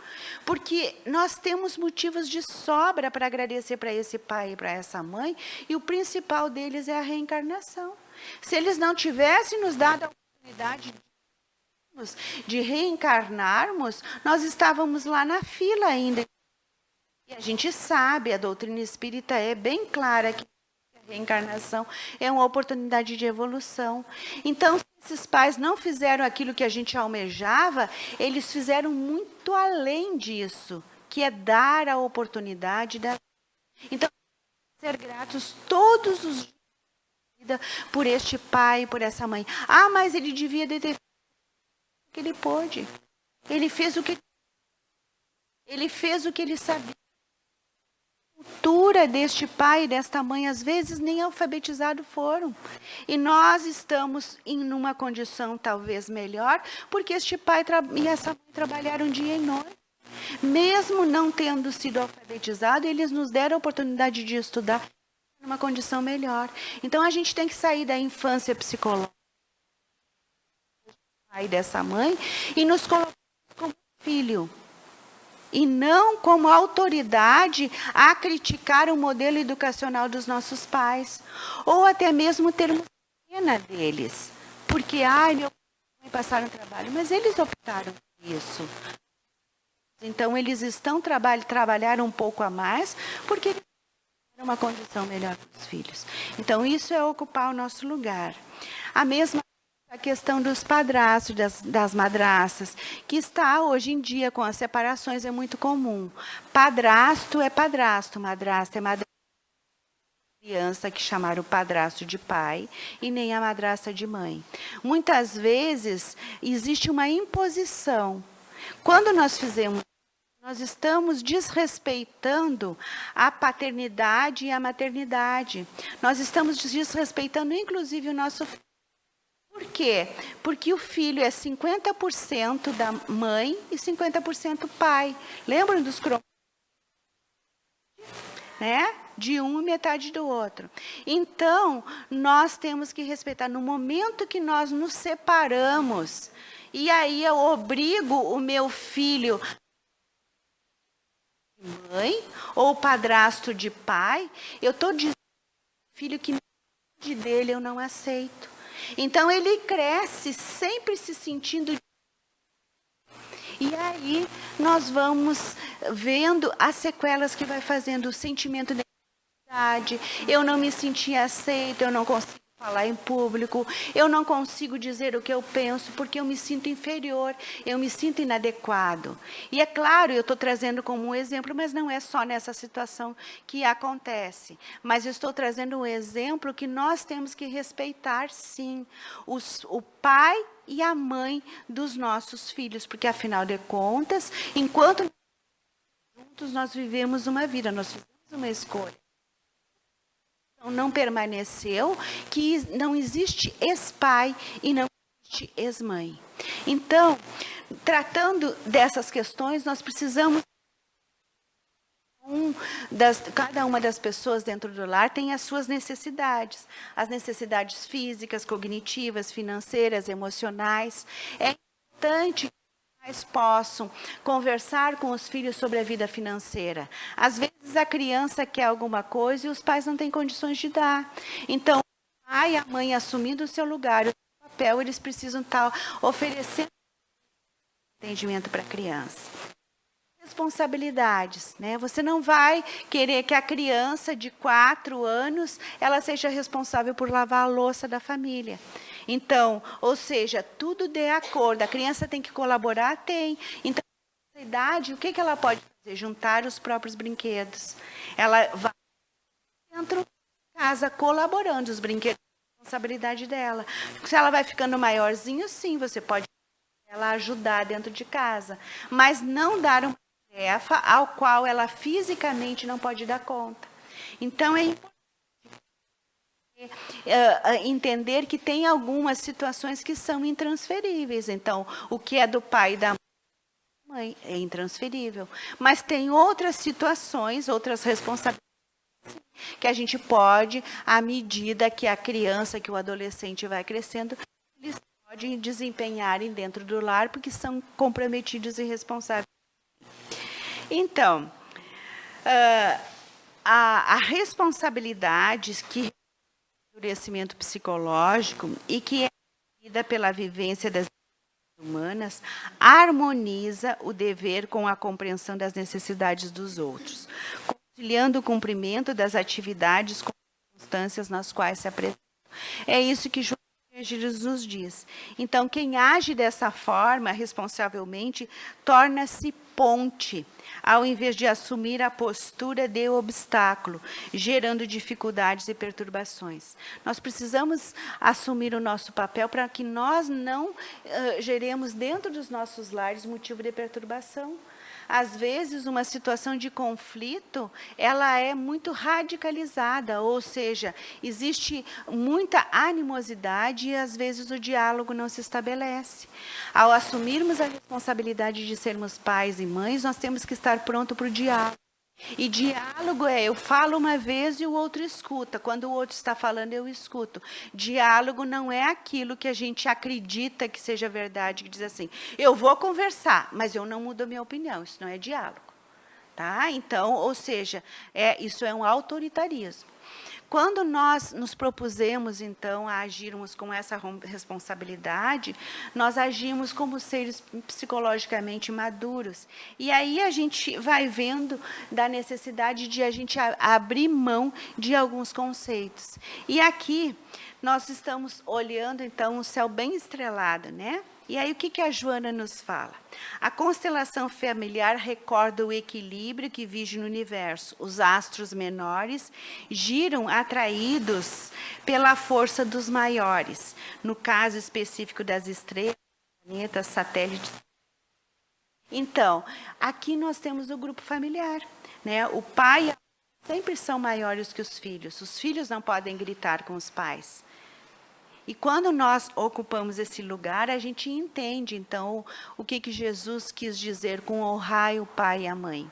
Porque nós temos motivos de sobra para agradecer para esse pai e para essa mãe, e o principal deles é a reencarnação. Se eles não tivessem nos dado a oportunidade de reencarnarmos, nós estávamos lá na fila ainda. E a gente sabe, a doutrina espírita é bem clara que a reencarnação é uma oportunidade de evolução. Então, se esses pais não fizeram aquilo que a gente almejava, eles fizeram muito além disso, que é dar a oportunidade da vida. Então, ser gratos todos os dias por este pai, por essa mãe. Ah, mas ele devia ter feito o que ele pôde. Ele fez o que ele sabia. A cultura deste pai e desta mãe, às vezes, nem alfabetizados foram. E nós estamos em uma condição talvez melhor, porque este pai e essa mãe trabalharam dia e noite. Mesmo não tendo sido alfabetizado, eles nos deram a oportunidade de estudar numa condição melhor. Então, a gente tem que sair da infância psicológica do pai e dessa mãe e nos colocar como filho. E não como autoridade a criticar o modelo educacional dos nossos pais. Ou até mesmo termos pena deles. Porque, meu pai passaram trabalho. Mas eles optaram por isso. Então, eles estão trabalhar um pouco a mais, porque eles uma condição melhor para os filhos. Então, isso é ocupar o nosso lugar. A mesma a questão dos padrastos, das madrastas, que está hoje em dia com as separações, é muito comum. Padrasto é padrasto, madrasta é madrasta. Criança que chamaram o padrasto de pai e nem a madrasta de mãe. Muitas vezes existe uma imposição. Quando nós fizemos, nós estamos desrespeitando a paternidade e a maternidade. Nós estamos desrespeitando, inclusive, o nosso filho. Por quê? Porque o filho é 50% da mãe e 50% pai. Lembram dos cromossomos? Né? De um e metade do outro. Então, nós temos que respeitar. No momento que nós nos separamos, e aí eu obrigo o meu filho de mãe, ou padrasto de pai, eu estou dizendo ao filho que de dele eu não aceito. Então, ele cresce sempre se sentindo. E aí, nós vamos vendo as sequelas que vai fazendo, o sentimento de identidade. Eu não me senti aceita, eu não consigo falar em público, eu não consigo dizer o que eu penso, porque eu me sinto inferior, eu me sinto inadequado. E é claro, eu estou trazendo como um exemplo, mas não é só nessa situação que acontece. Mas eu estou trazendo um exemplo que nós temos que respeitar, sim, o pai e a mãe dos nossos filhos, porque, afinal de contas, enquanto juntos nós vivemos uma vida, nós fizemos uma escolha. Não permaneceu que não existe ex-pai e não existe ex-mãe. Então, tratando dessas questões, nós precisamos cada uma das pessoas dentro do lar tem as suas necessidades, as necessidades físicas, cognitivas, financeiras, emocionais. É importante que os pais possam conversar com os filhos sobre a vida financeira. Às vezes a criança quer alguma coisa e os pais não têm condições de dar. Então, o pai e a mãe assumindo o seu lugar, o seu papel, eles precisam estar oferecendo atendimento para a criança. Responsabilidades, né? Você não vai querer que a criança de 4 anos, ela seja responsável por lavar a louça da família. Então, ou seja, tudo de acordo. A criança tem que colaborar? Tem. Então, nessa idade, o que ela pode fazer? Juntar os próprios brinquedos. Ela vai dentro de casa colaborando, os brinquedos, a responsabilidade dela. Se ela vai ficando maiorzinho, sim, você pode ela ajudar dentro de casa, mas não dar uma tarefa ao qual ela fisicamente não pode dar conta. Então, é importante entender que tem algumas situações que são intransferíveis. Então, o que é do pai e da mãe é intransferível. Mas tem outras situações, outras responsabilidades que a gente pode, à medida que a criança, que o adolescente vai crescendo, eles podem desempenharem dentro do lar, porque são comprometidos e responsáveis. Então, a responsabilidade que é o endurecimento psicológico e que é vivida pela vivência das humanas, harmoniza o dever com a compreensão das necessidades dos outros, conciliando o cumprimento das atividades com as circunstâncias nas quais se apresentam. É isso que Jesus nos diz. Então, quem age dessa forma, responsavelmente, torna-se ponte, ao invés de assumir a postura de obstáculo, gerando dificuldades e perturbações. Nós precisamos assumir o nosso papel para que nós não geremos dentro dos nossos lares motivo de perturbação. Às vezes, uma situação de conflito, ela é muito radicalizada, ou seja, existe muita animosidade e, às vezes, o diálogo não se estabelece. Ao assumirmos a responsabilidade de sermos pais e mães, nós temos que estar pronto para o diálogo. E diálogo é, eu falo uma vez e o outro escuta. Quando o outro está falando, eu escuto. Diálogo não é aquilo que a gente acredita que seja verdade, que diz assim, eu vou conversar, mas eu não mudo a minha opinião. Isso não é diálogo. Tá? Então, ou seja, isso é um autoritarismo. Quando nós nos propusemos, então, a agirmos com essa responsabilidade, nós agimos como seres psicologicamente maduros. E aí a gente vai vendo da necessidade de a gente abrir mão de alguns conceitos. E aqui nós estamos olhando, então, um céu bem estrelado, né? E aí, o que a Joana nos fala? A constelação familiar recorda o equilíbrio que vige no universo. Os astros menores giram atraídos pela força dos maiores. No caso específico das estrelas, planetas, satélites. Então, aqui nós temos o grupo familiar, né? O pai e a mãe sempre são maiores que os filhos. Os filhos não podem gritar com os pais. E quando nós ocupamos esse lugar, a gente entende, então, o que Jesus quis dizer com honrar o pai e a mãe.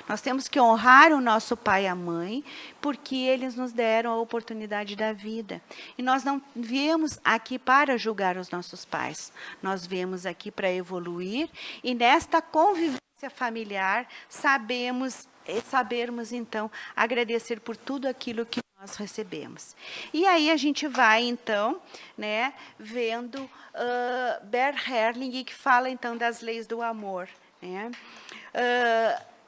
Nós temos que honrar o nosso pai e a mãe, porque eles nos deram a oportunidade da vida. E nós não viemos aqui para julgar os nossos pais. Nós viemos aqui para evoluir, e nesta convivência familiar, sabermos, então, agradecer por tudo aquilo que nós recebemos. E aí a gente vai, então, né, vendo Bert Helling, que fala, então, das leis do amor. Né?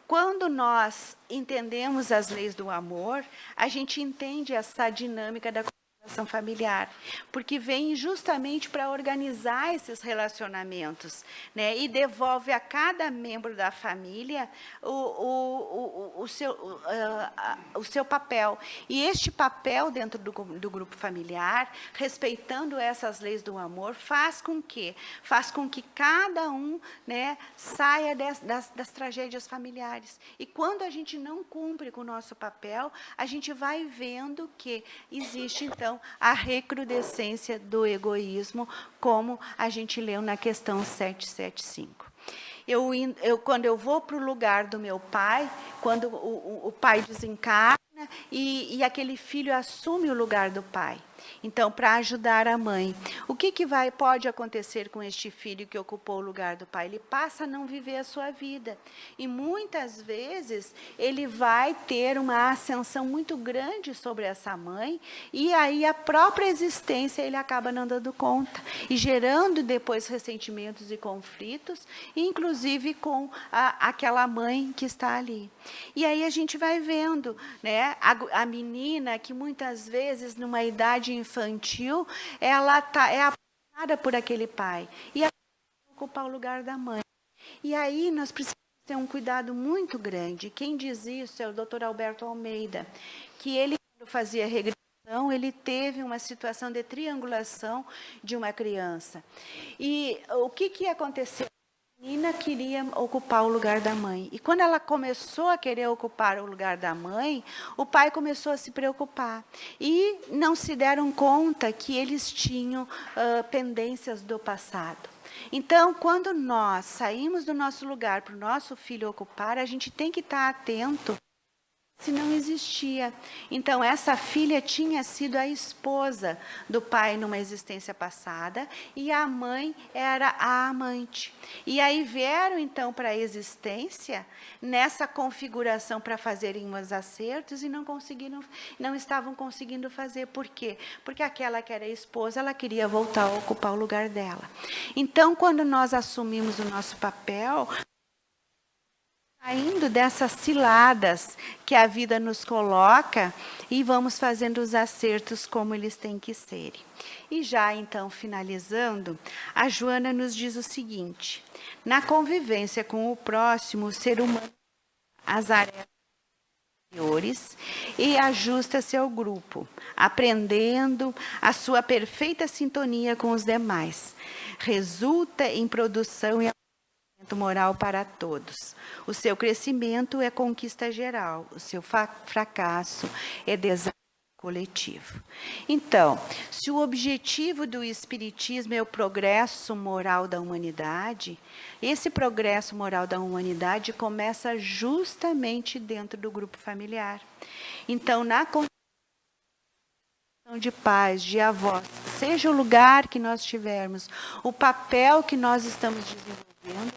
Quando nós entendemos as leis do amor, a gente entende essa dinâmica da constelação familiar, porque vem justamente para organizar esses relacionamentos, né? E devolve a cada membro da família o seu papel. E este papel dentro do grupo familiar, respeitando essas leis do amor, faz com que cada um, né, saia das tragédias familiares. E quando a gente não cumpre com o nosso papel, a gente vai vendo que existe, então, a recrudescência do egoísmo, como a gente leu na questão 775. Quando eu vou para o lugar do meu pai, quando o pai desencarna, e aquele filho assume o lugar do pai. Então, para ajudar a mãe, o que pode acontecer com este filho que ocupou o lugar do pai? Ele passa a não viver a sua vida. E muitas vezes ele vai ter uma ascensão muito grande sobre essa mãe, e aí a própria existência ele acaba não dando conta, e gerando depois ressentimentos e conflitos, inclusive com aquela mãe que está ali. E aí a gente vai vendo, né, a menina que muitas vezes, numa idade infantil, ela é apaixonada por aquele pai, e ela vai ocupar o lugar da mãe. E aí nós precisamos ter um cuidado muito grande. Quem diz isso é o Dr. Alberto Almeida, que ele, quando fazia regressão, ele teve uma situação de triangulação de uma criança. E o que aconteceu? A menina queria ocupar o lugar da mãe. E quando ela começou a querer ocupar o lugar da mãe, o pai começou a se preocupar. E não se deram conta que eles tinham pendências do passado. Então, quando nós saímos do nosso lugar para o nosso filho ocupar, a gente tem que estar atento se não existia. Então, essa filha tinha sido a esposa do pai numa existência passada, e a mãe era a amante. E aí vieram, então, para a existência, nessa configuração para fazerem uns acertos, e não estavam conseguindo fazer. Por quê? Porque aquela que era a esposa, ela queria voltar a ocupar o lugar dela. Então, quando nós assumimos o nosso papel, saindo dessas ciladas que a vida nos coloca, e vamos fazendo os acertos como eles têm que ser. E já então, finalizando, a Joana nos diz o seguinte: na convivência com o próximo, o ser humano as áreas superiores e ajusta-se ao grupo, aprendendo a sua perfeita sintonia com os demais. Resulta em produção e moral para todos. O seu crescimento é conquista geral, o seu fracasso é desastre coletivo. Então, se o objetivo do Espiritismo é o progresso moral da humanidade, esse progresso moral da humanidade começa justamente dentro do grupo familiar. Então, na construção de pais, de avós, seja o lugar que nós tivermos, o papel que nós estamos desenvolvendo,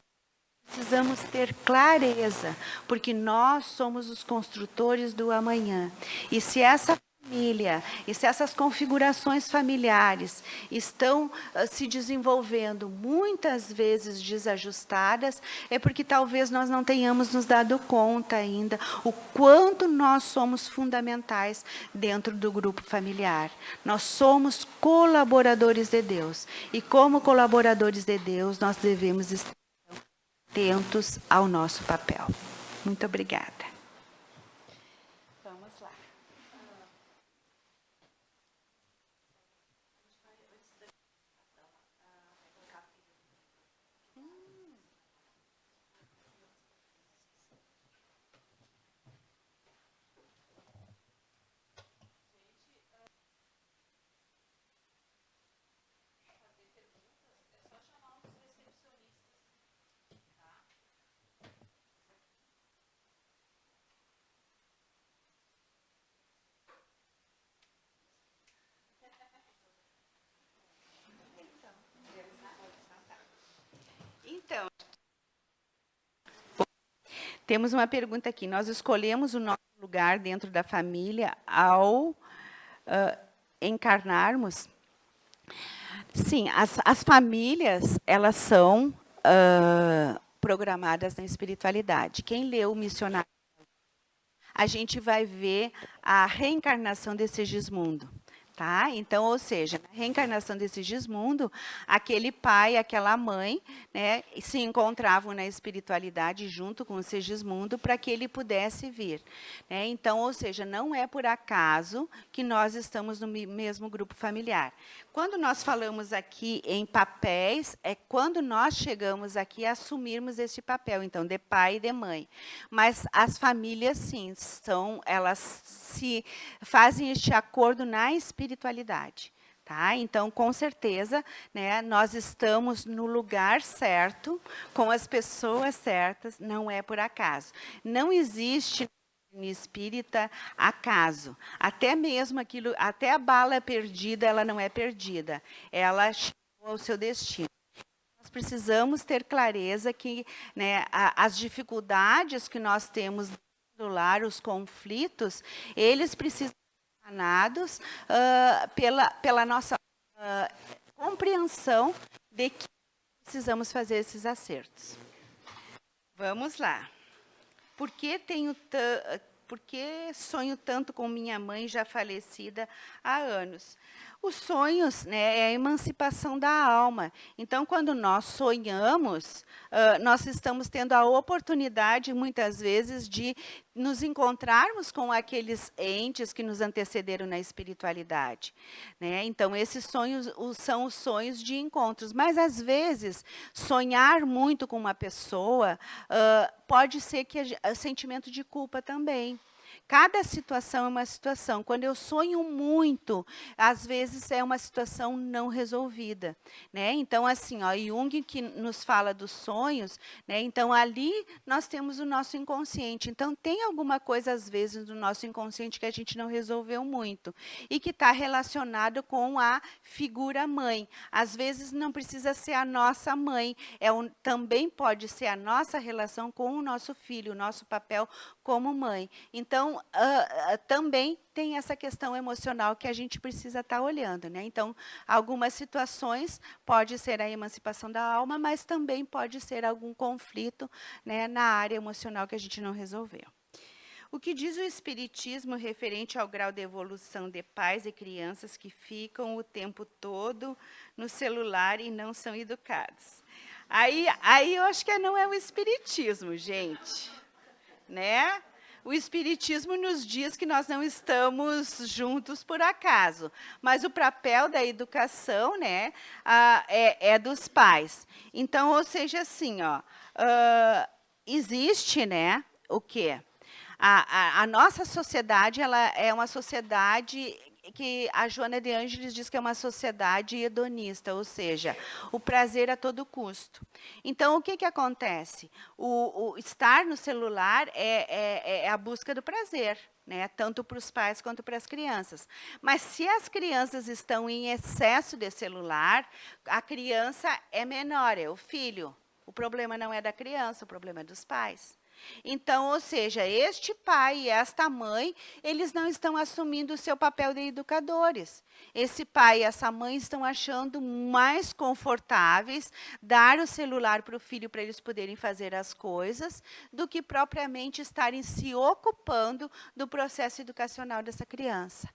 precisamos ter clareza, porque nós somos os construtores do amanhã. E se essa família, e se essas configurações familiares estão se desenvolvendo muitas vezes desajustadas, é porque talvez nós não tenhamos nos dado conta ainda o quanto nós somos fundamentais dentro do grupo familiar. Nós somos colaboradores de Deus, e como colaboradores de Deus, nós devemos estar atentos ao nosso papel. Muito obrigada. Vamos lá. Então, temos uma pergunta aqui. Nós escolhemos o nosso lugar dentro da família ao encarnarmos? Sim, as famílias, elas são programadas na espiritualidade. Quem leu o Missionário, a gente vai ver a reencarnação de Segismundo. Tá? Então, ou seja, na reencarnação desse Gismundo, aquele pai, aquela mãe, né, se encontravam na espiritualidade junto com o Segismundo para que ele pudesse vir. Né? Então, ou seja, não é por acaso que nós estamos no mesmo grupo familiar. Quando nós falamos aqui em papéis, é quando nós chegamos aqui a assumirmos este papel, então, de pai e de mãe. Mas as famílias, sim, elas se fazem este acordo na espiritualidade. Tá? Então, com certeza, né, nós estamos no lugar certo, com as pessoas certas, não é por acaso. Não existe espírita acaso. Até mesmo aquilo, até a bala perdida, ela não é perdida. Ela chegou ao seu destino. Nós precisamos ter clareza que, né, as dificuldades que nós temos no lar, os conflitos, eles precisam ser sanados pela nossa compreensão de que precisamos fazer esses acertos. Vamos lá. Por que sonho tanto com minha mãe já falecida há anos? Os sonhos, né, é a emancipação da alma. Então, quando nós sonhamos, nós estamos tendo a oportunidade, muitas vezes, de nos encontrarmos com aqueles entes que nos antecederam na espiritualidade. Né? Então, esses sonhos são os sonhos de encontros. Mas, às vezes, sonhar muito com uma pessoa pode ser que sentimento de culpa também. Cada situação é uma situação. Quando eu sonho muito, às vezes é uma situação não resolvida. Né? Então, assim, ó, Jung, que nos fala dos sonhos, né? Então, ali nós temos o nosso inconsciente. Então, tem alguma coisa, às vezes, no nosso inconsciente que a gente não resolveu muito e que está relacionado com a figura mãe. Às vezes, não precisa ser a nossa mãe, também pode ser a nossa relação com o nosso filho, o nosso papel como mãe. Então, também tem essa questão emocional que a gente precisa estar olhando. Né? Então, algumas situações pode ser a emancipação da alma, mas também pode ser algum conflito, né, na área emocional que a gente não resolveu. O que diz o Espiritismo referente ao grau de evolução de pais e crianças que ficam o tempo todo no celular e não são educados? Aí eu acho que não é o Espiritismo, gente. Né? O Espiritismo nos diz que nós não estamos juntos por acaso, mas o papel da educação, né, é dos pais. Então, ou seja, assim, ó, existe, né, o quê? A nossa sociedade, ela é uma sociedade que a Joana de Ângeles diz que é uma sociedade hedonista, ou seja, o prazer a todo custo. Então, o que acontece? O estar no celular é a busca do prazer, né? Tanto para os pais quanto para as crianças. Mas se as crianças estão em excesso de celular, a criança é menor, é o filho. O problema não é da criança, o problema é dos pais. Então, ou seja, este pai e esta mãe, eles não estão assumindo o seu papel de educadores. Esse pai e essa mãe estão achando mais confortáveis dar o celular para o filho para eles poderem fazer as coisas, do que propriamente estarem se ocupando do processo educacional dessa criança.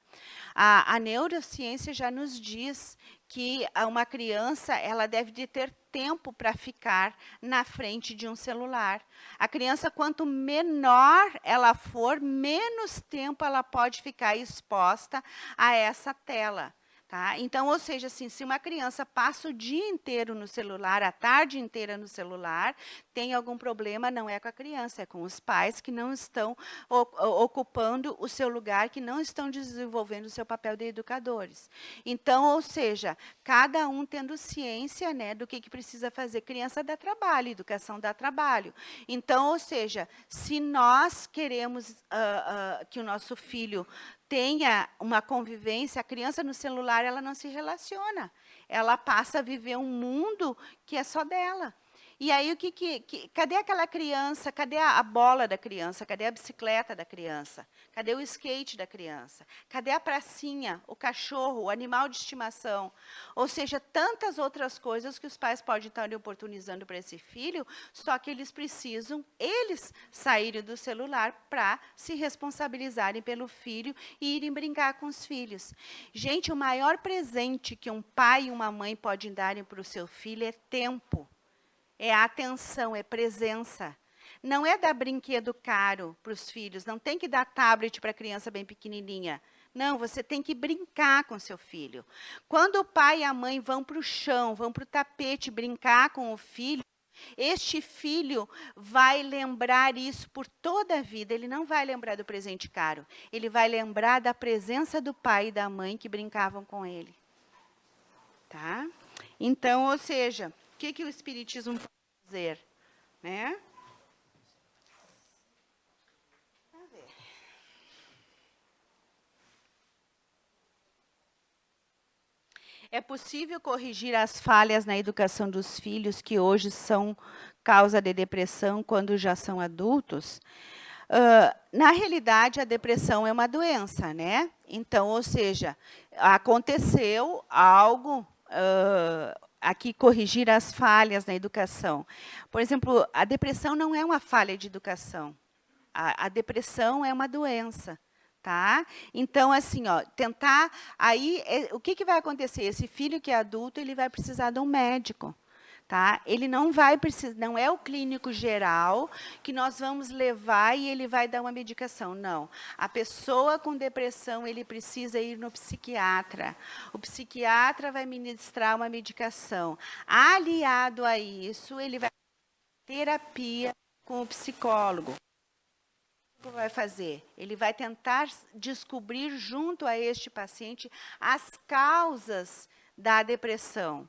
A neurociência já nos diz que uma criança ela deve de ter tempo para ficar na frente de um celular. A criança, quanto menor ela for, menos tempo ela pode ficar exposta a essa tela. Tá? Então, ou seja, assim, se uma criança passa o dia inteiro no celular, a tarde inteira no celular, tem algum problema, não é com a criança, é com os pais que não estão ocupando o seu lugar, que não estão desenvolvendo o seu papel de educadores. Então, ou seja, cada um tendo ciência, né, do que precisa fazer. Criança dá trabalho, educação dá trabalho. Então, ou seja, se nós queremos que o nosso filho tenha uma convivência, a criança no celular ela não se relaciona. Ela passa a viver um mundo que é só dela. E aí, cadê aquela criança? Cadê a bola da criança? Cadê a bicicleta da criança? Cadê o skate da criança? Cadê a pracinha, o cachorro, o animal de estimação? Ou seja, tantas outras coisas que os pais podem estar oportunizando para esse filho, só que eles precisam, eles saírem do celular para se responsabilizarem pelo filho e irem brincar com os filhos. Gente, o maior presente que um pai e uma mãe podem darem para o seu filho é tempo. É atenção, é presença. Não é dar brinquedo caro para os filhos, não tem que dar tablet para a criança bem pequenininha. Não, você tem que brincar com seu filho. Quando o pai e a mãe vão para o chão, vão para o tapete brincar com o filho, este filho vai lembrar isso por toda a vida. Ele não vai lembrar do presente caro. Ele vai lembrar da presença do pai e da mãe que brincavam com ele. Tá? Então, ou seja, o que o Espiritismo pode fazer? Né? É possível corrigir as falhas na educação dos filhos que hoje são causa de depressão quando já são adultos? Na realidade, a depressão é uma doença, né? Então, ou seja, aconteceu algo aqui corrigir as falhas na educação. Por exemplo, a depressão não é uma falha de educação. A depressão é uma doença. Tá? Então, assim, ó, tentar... Aí, o que vai acontecer? Esse filho que é adulto, ele vai precisar de um médico. Tá? Ele não vai precisar... Não é o clínico geral que nós vamos levar e ele vai dar uma medicação. Não. A pessoa com depressão, ele precisa ir no psiquiatra. O psiquiatra vai ministrar uma medicação. Aliado a isso, ele vai ter terapia com o psicólogo. Vai fazer? Ele vai tentar descobrir junto a este paciente as causas da depressão.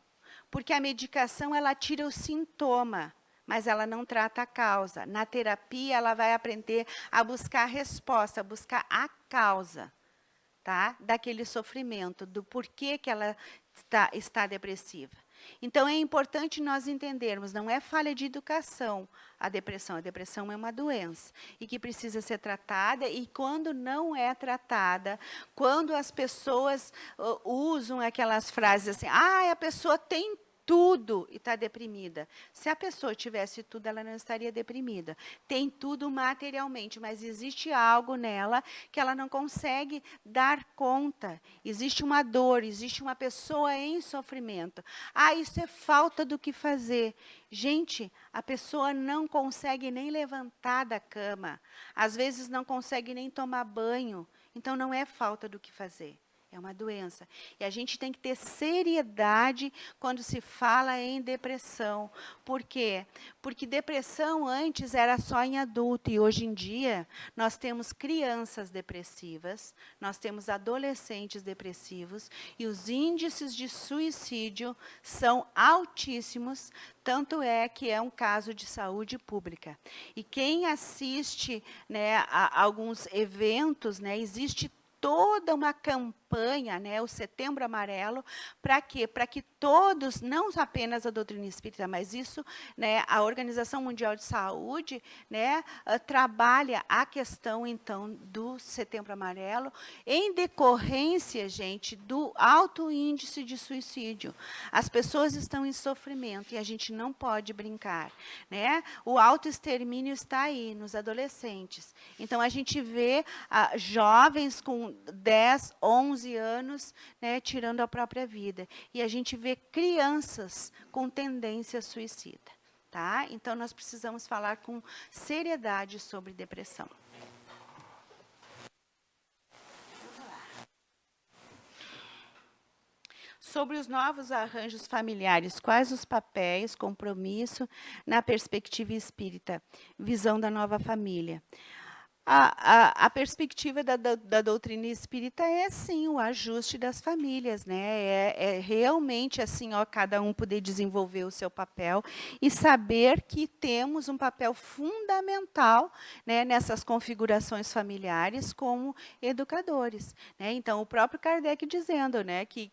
Porque a medicação, ela tira o sintoma, mas ela não trata a causa. Na terapia, ela vai aprender a buscar a resposta, a buscar a causa, tá? Daquele sofrimento, do porquê que ela está depressiva. Então, é importante nós entendermos, não é falha de educação a depressão é uma doença e que precisa ser tratada, e quando não é tratada, quando as pessoas usam aquelas frases assim, a pessoa tem tudo e está deprimida. Se a pessoa tivesse tudo, ela não estaria deprimida. Tem tudo materialmente, mas existe algo nela que ela não consegue dar conta. Existe uma dor, existe uma pessoa em sofrimento. Isso é falta do que fazer. Gente, a pessoa não consegue nem levantar da cama. Às vezes não consegue nem tomar banho. Então, não é falta do que fazer. É uma doença. E a gente tem que ter seriedade quando se fala em depressão. Por quê? Porque depressão antes era só em adulto, e hoje em dia nós temos crianças depressivas, nós temos adolescentes depressivos, e os índices de suicídio são altíssimos, tanto é que é um caso de saúde pública. E quem assiste, né, a alguns eventos, né, existe toda uma campanha, né, o Setembro Amarelo, para quê? Para que todos, não apenas a doutrina espírita, mas isso, né, a Organização Mundial de Saúde, né, trabalha a questão, então, do Setembro Amarelo, em decorrência, gente, do alto índice de suicídio. As pessoas estão em sofrimento e a gente não pode brincar, né? O autoextermínio está aí, nos adolescentes. Então, a gente vê jovens com 10, 11 anos, né, tirando a própria vida. E a gente vê crianças com tendência suicida. Tá? Então, nós precisamos falar com seriedade sobre depressão. Sobre os novos arranjos familiares, quais os papéis, compromisso na perspectiva espírita, visão da nova família? A perspectiva da doutrina espírita é, sim, o ajuste das famílias, né? É realmente assim, ó, cada um poder desenvolver o seu papel e saber que temos um papel fundamental, né, nessas configurações familiares como educadores, né? Então, o próprio Kardec dizendo, né, que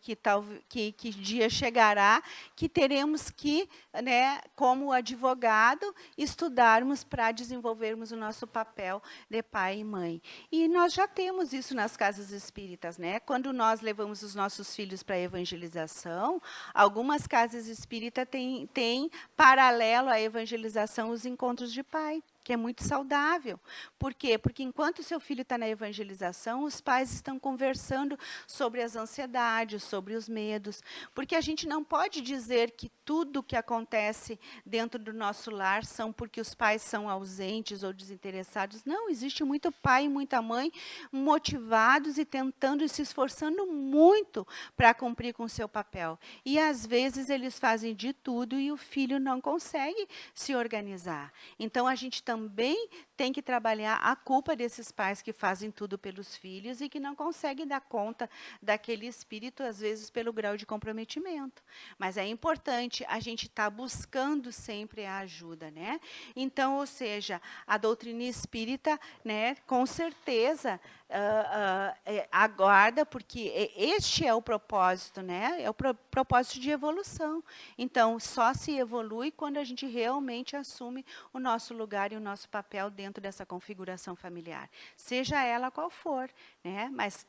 dia chegará que teremos que, né, como advogado, estudarmos para desenvolvermos o nosso papel de pai e mãe. E nós já temos isso nas casas espíritas, né? Quando nós levamos os nossos filhos para a evangelização, algumas casas espíritas têm paralelo à evangelização os encontros de pai, que é muito saudável. Por quê? Porque enquanto o seu filho está na evangelização, os pais estão conversando sobre as ansiedades, sobre os medos. Porque a gente não pode dizer que tudo que acontece dentro do nosso lar são porque os pais são ausentes ou desinteressados. Não, existe muito pai e muita mãe motivados e tentando e se esforçando muito para cumprir com o seu papel. E, às vezes, eles fazem de tudo e o filho não consegue se organizar. Então, a gente também tem que trabalhar a culpa desses pais que fazem tudo pelos filhos e que não conseguem dar conta daquele espírito, às vezes, pelo grau de comprometimento. Mas é importante a gente estar buscando sempre a ajuda, né? Então, ou seja, a doutrina espírita, né, com certeza, aguarda, porque este é o propósito, né? É o propósito de evolução. Então, só se evolui quando a gente realmente assume o nosso lugar e o nosso papel dentro dessa configuração familiar, seja ela qual for, né? Mas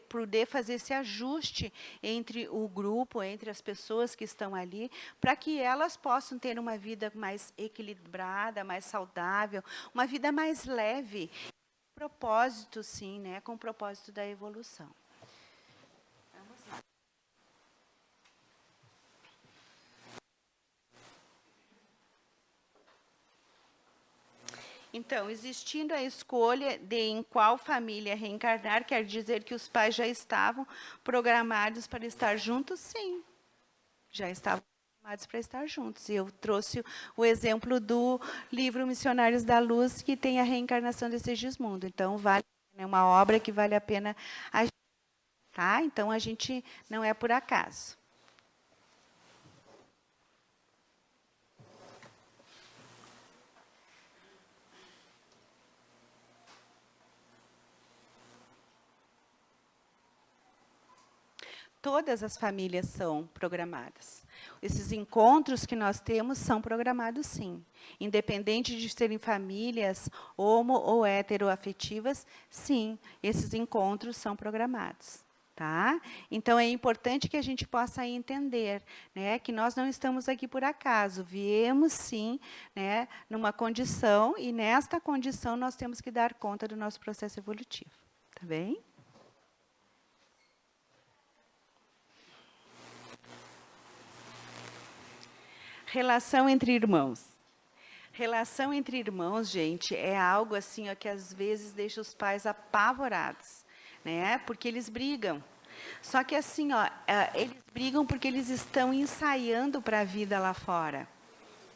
poder fazer esse ajuste entre o grupo, entre as pessoas que estão ali, para que elas possam ter uma vida mais equilibrada, mais saudável, uma vida mais leve. Propósito, sim, né? Com o propósito da evolução. Vamos lá. Então, existindo a escolha de em qual família reencarnar, quer dizer que os pais já estavam programados para estar juntos? Sim, já estavam programados para estar juntos. E eu trouxe o exemplo do livro Missionários da Luz, que tem a reencarnação de Segismundo. Então, é uma obra que vale a pena a gente, tá? Então, a gente não é por acaso. Todas as famílias são programadas. Esses encontros que nós temos são programados, sim. Independente de serem famílias homo ou heteroafetivas, sim, esses encontros são programados. Tá? Então, é importante que a gente possa entender, né, que nós não estamos aqui por acaso. Viemos, sim, né, numa condição, e nesta condição nós temos que dar conta do nosso processo evolutivo. Tá bem? Relação entre irmãos. Relação entre irmãos, gente, é algo assim, ó, que às vezes deixa os pais apavorados, né? Porque eles brigam. Só que assim, ó, eles brigam porque eles estão ensaiando para a vida lá fora,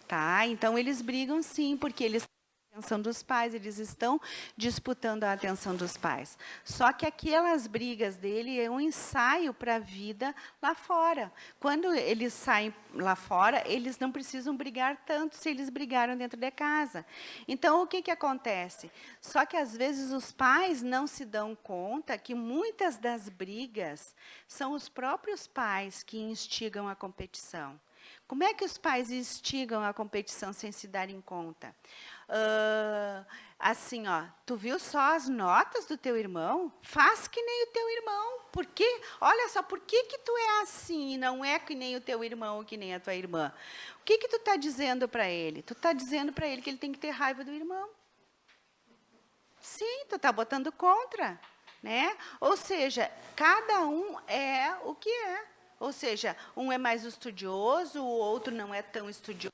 tá? Então eles brigam, sim, porque eles atenção dos pais, eles estão disputando a atenção dos pais. Só que aquelas brigas dele é um ensaio para a vida lá fora. Quando eles saem lá fora, eles não precisam brigar tanto se eles brigaram dentro de casa. Então, o que acontece? Só que, às vezes, os pais não se dão conta que muitas das brigas são os próprios pais que instigam a competição. Como é que os pais instigam a competição sem se darem conta? Assim, ó, tu viu só as notas do teu irmão? Faz que nem o teu irmão. Por quê? Olha só, por que tu é assim e não é que nem o teu irmão ou que nem a tua irmã? O que tu está dizendo para ele? Tu está dizendo para ele que ele tem que ter raiva do irmão. Sim, tu está botando contra, né? Ou seja, cada um é o que é. Ou seja, um é mais estudioso, o outro não é tão estudioso.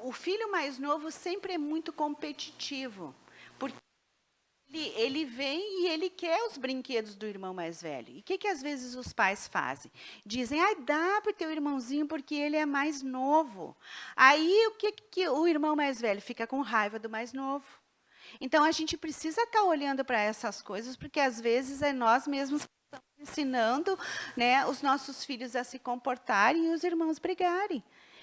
O filho mais novo sempre é muito competitivo, porque ele vem e ele quer os brinquedos do irmão mais velho. E o que às vezes os pais fazem? Dizem, dá para o teu irmãozinho porque ele é mais novo. Aí, o que o irmão mais velho fica com raiva do mais novo? Então, a gente precisa estar olhando para essas coisas, porque às vezes é nós mesmos que estamos ensinando, né, os nossos filhos a se comportarem e os irmãos brigarem.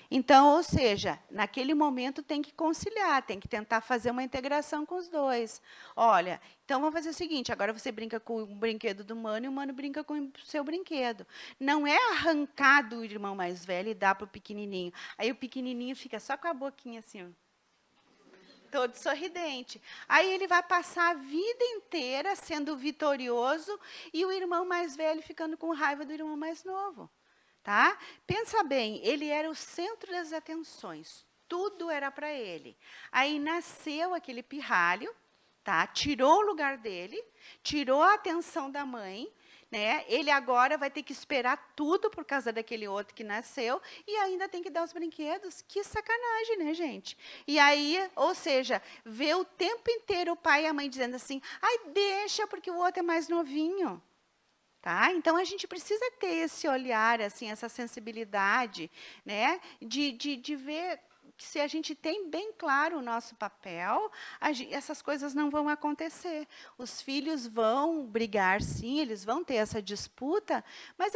Então, ou seja, naquele momento tem que conciliar, tem que tentar fazer uma integração com os dois. Olha, então vamos fazer o seguinte, agora você brinca com o brinquedo do mano e o mano brinca com o seu brinquedo. Não é arrancar do irmão mais velho e dar para o pequenininho. Aí o pequenininho fica só com a boquinha assim, ó, todo sorridente. Aí ele vai passar a vida inteira sendo vitorioso e o irmão mais velho ficando com raiva do irmão mais novo. Tá? Pensa bem, ele era o centro das atenções, tudo era para ele. Aí nasceu aquele pirralho, tá? Tirou o lugar dele, tirou a atenção da mãe, né? Ele agora vai ter que esperar tudo por causa daquele outro que nasceu e ainda tem que dar os brinquedos. Que sacanagem, né, gente? E aí, ou seja, vê o tempo inteiro o pai e a mãe dizendo assim, ai, deixa porque o outro é mais novinho. Tá? Então, a gente precisa ter esse olhar, assim, essa sensibilidade, né, de ver que se a gente tem bem claro o nosso papel, essas coisas não vão acontecer. Os filhos vão brigar, sim, eles vão ter essa disputa, mas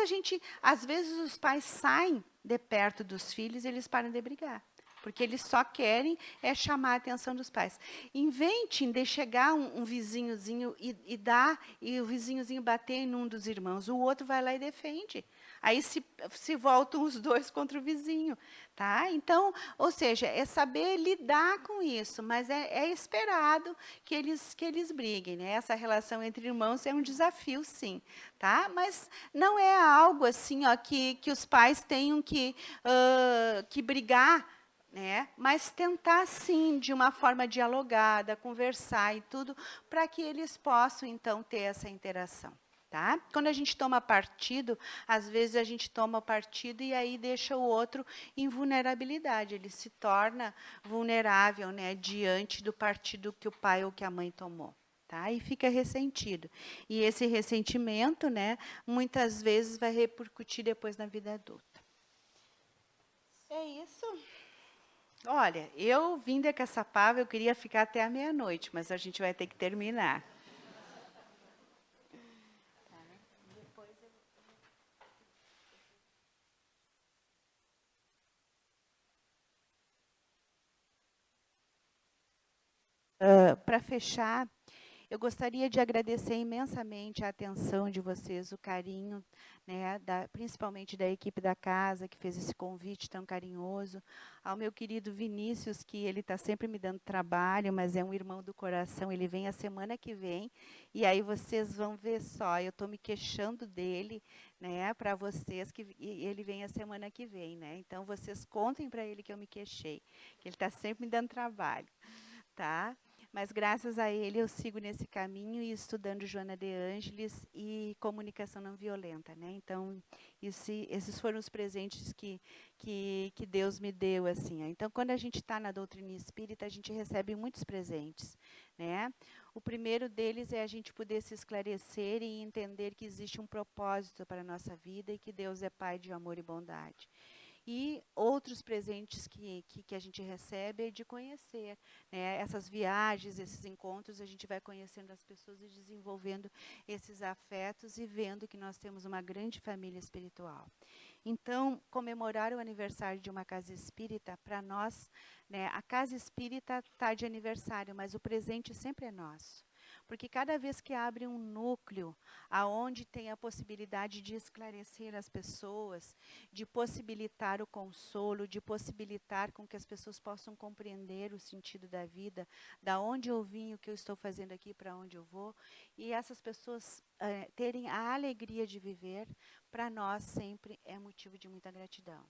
às vezes, os pais saem de perto dos filhos e eles param de brigar. Porque eles só querem chamar a atenção dos pais. Inventem de chegar um vizinhozinho e o vizinhozinho bater em um dos irmãos. O outro vai lá e defende. Aí se voltam os dois contra o vizinho. Tá? Então, ou seja, é saber lidar com isso, mas é esperado que eles briguem. Né? Essa relação entre irmãos é um desafio, sim. Tá? Mas não é algo assim, ó, que os pais tenham que brigar, né? Mas tentar, sim, de uma forma dialogada, conversar e tudo, para que eles possam, então, ter essa interação. Tá? Quando a gente toma partido, às vezes a gente toma partido e aí deixa o outro em vulnerabilidade, ele se torna vulnerável, né, diante do partido que o pai ou que a mãe tomou. Tá? E fica ressentido. E esse ressentimento, né, muitas vezes vai repercutir depois na vida adulta. É isso. Olha, eu vim de Caçapava, eu queria ficar até a meia-noite, mas a gente vai ter que terminar. Para fechar, eu gostaria de agradecer imensamente a atenção de vocês, o carinho, né, principalmente da equipe da casa, que fez esse convite tão carinhoso, ao meu querido Vinícius, que ele está sempre me dando trabalho, mas é um irmão do coração, ele vem a semana que vem, e aí vocês vão ver só, eu estou me queixando dele, né, para vocês, que ele vem a semana que vem, né, então vocês contem para ele que eu me queixei, que ele está sempre me dando trabalho, tá? Mas, graças a ele, eu sigo nesse caminho e estudando Joana de Ângeles e comunicação não violenta. Né? Então, esses foram os presentes que Deus me deu. Assim. Então, quando a gente está na doutrina espírita, a gente recebe muitos presentes. Né? O primeiro deles é a gente poder se esclarecer e entender que existe um propósito para a nossa vida e que Deus é Pai de amor e bondade. E outros presentes que a gente recebe é de conhecer, né? Essas viagens, esses encontros, a gente vai conhecendo as pessoas e desenvolvendo esses afetos e vendo que nós temos uma grande família espiritual. Então, comemorar o aniversário de uma casa espírita, para nós, né, a casa espírita está de aniversário, mas o presente sempre é nosso. Porque cada vez que abre um núcleo, aonde tem a possibilidade de esclarecer as pessoas, de possibilitar o consolo, de possibilitar com que as pessoas possam compreender o sentido da vida, da onde eu vim, o que eu estou fazendo aqui, para onde eu vou, e essas pessoas terem a alegria de viver, para nós sempre é motivo de muita gratidão.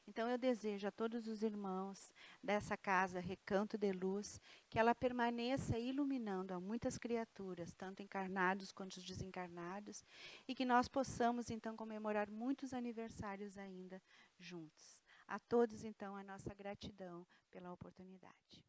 Então eu desejo a todos os irmãos dessa casa Recanto de Luz, que ela permaneça iluminando a muitas criaturas, tanto encarnados quanto os desencarnados, e que nós possamos então comemorar muitos aniversários ainda juntos. A todos então a nossa gratidão pela oportunidade.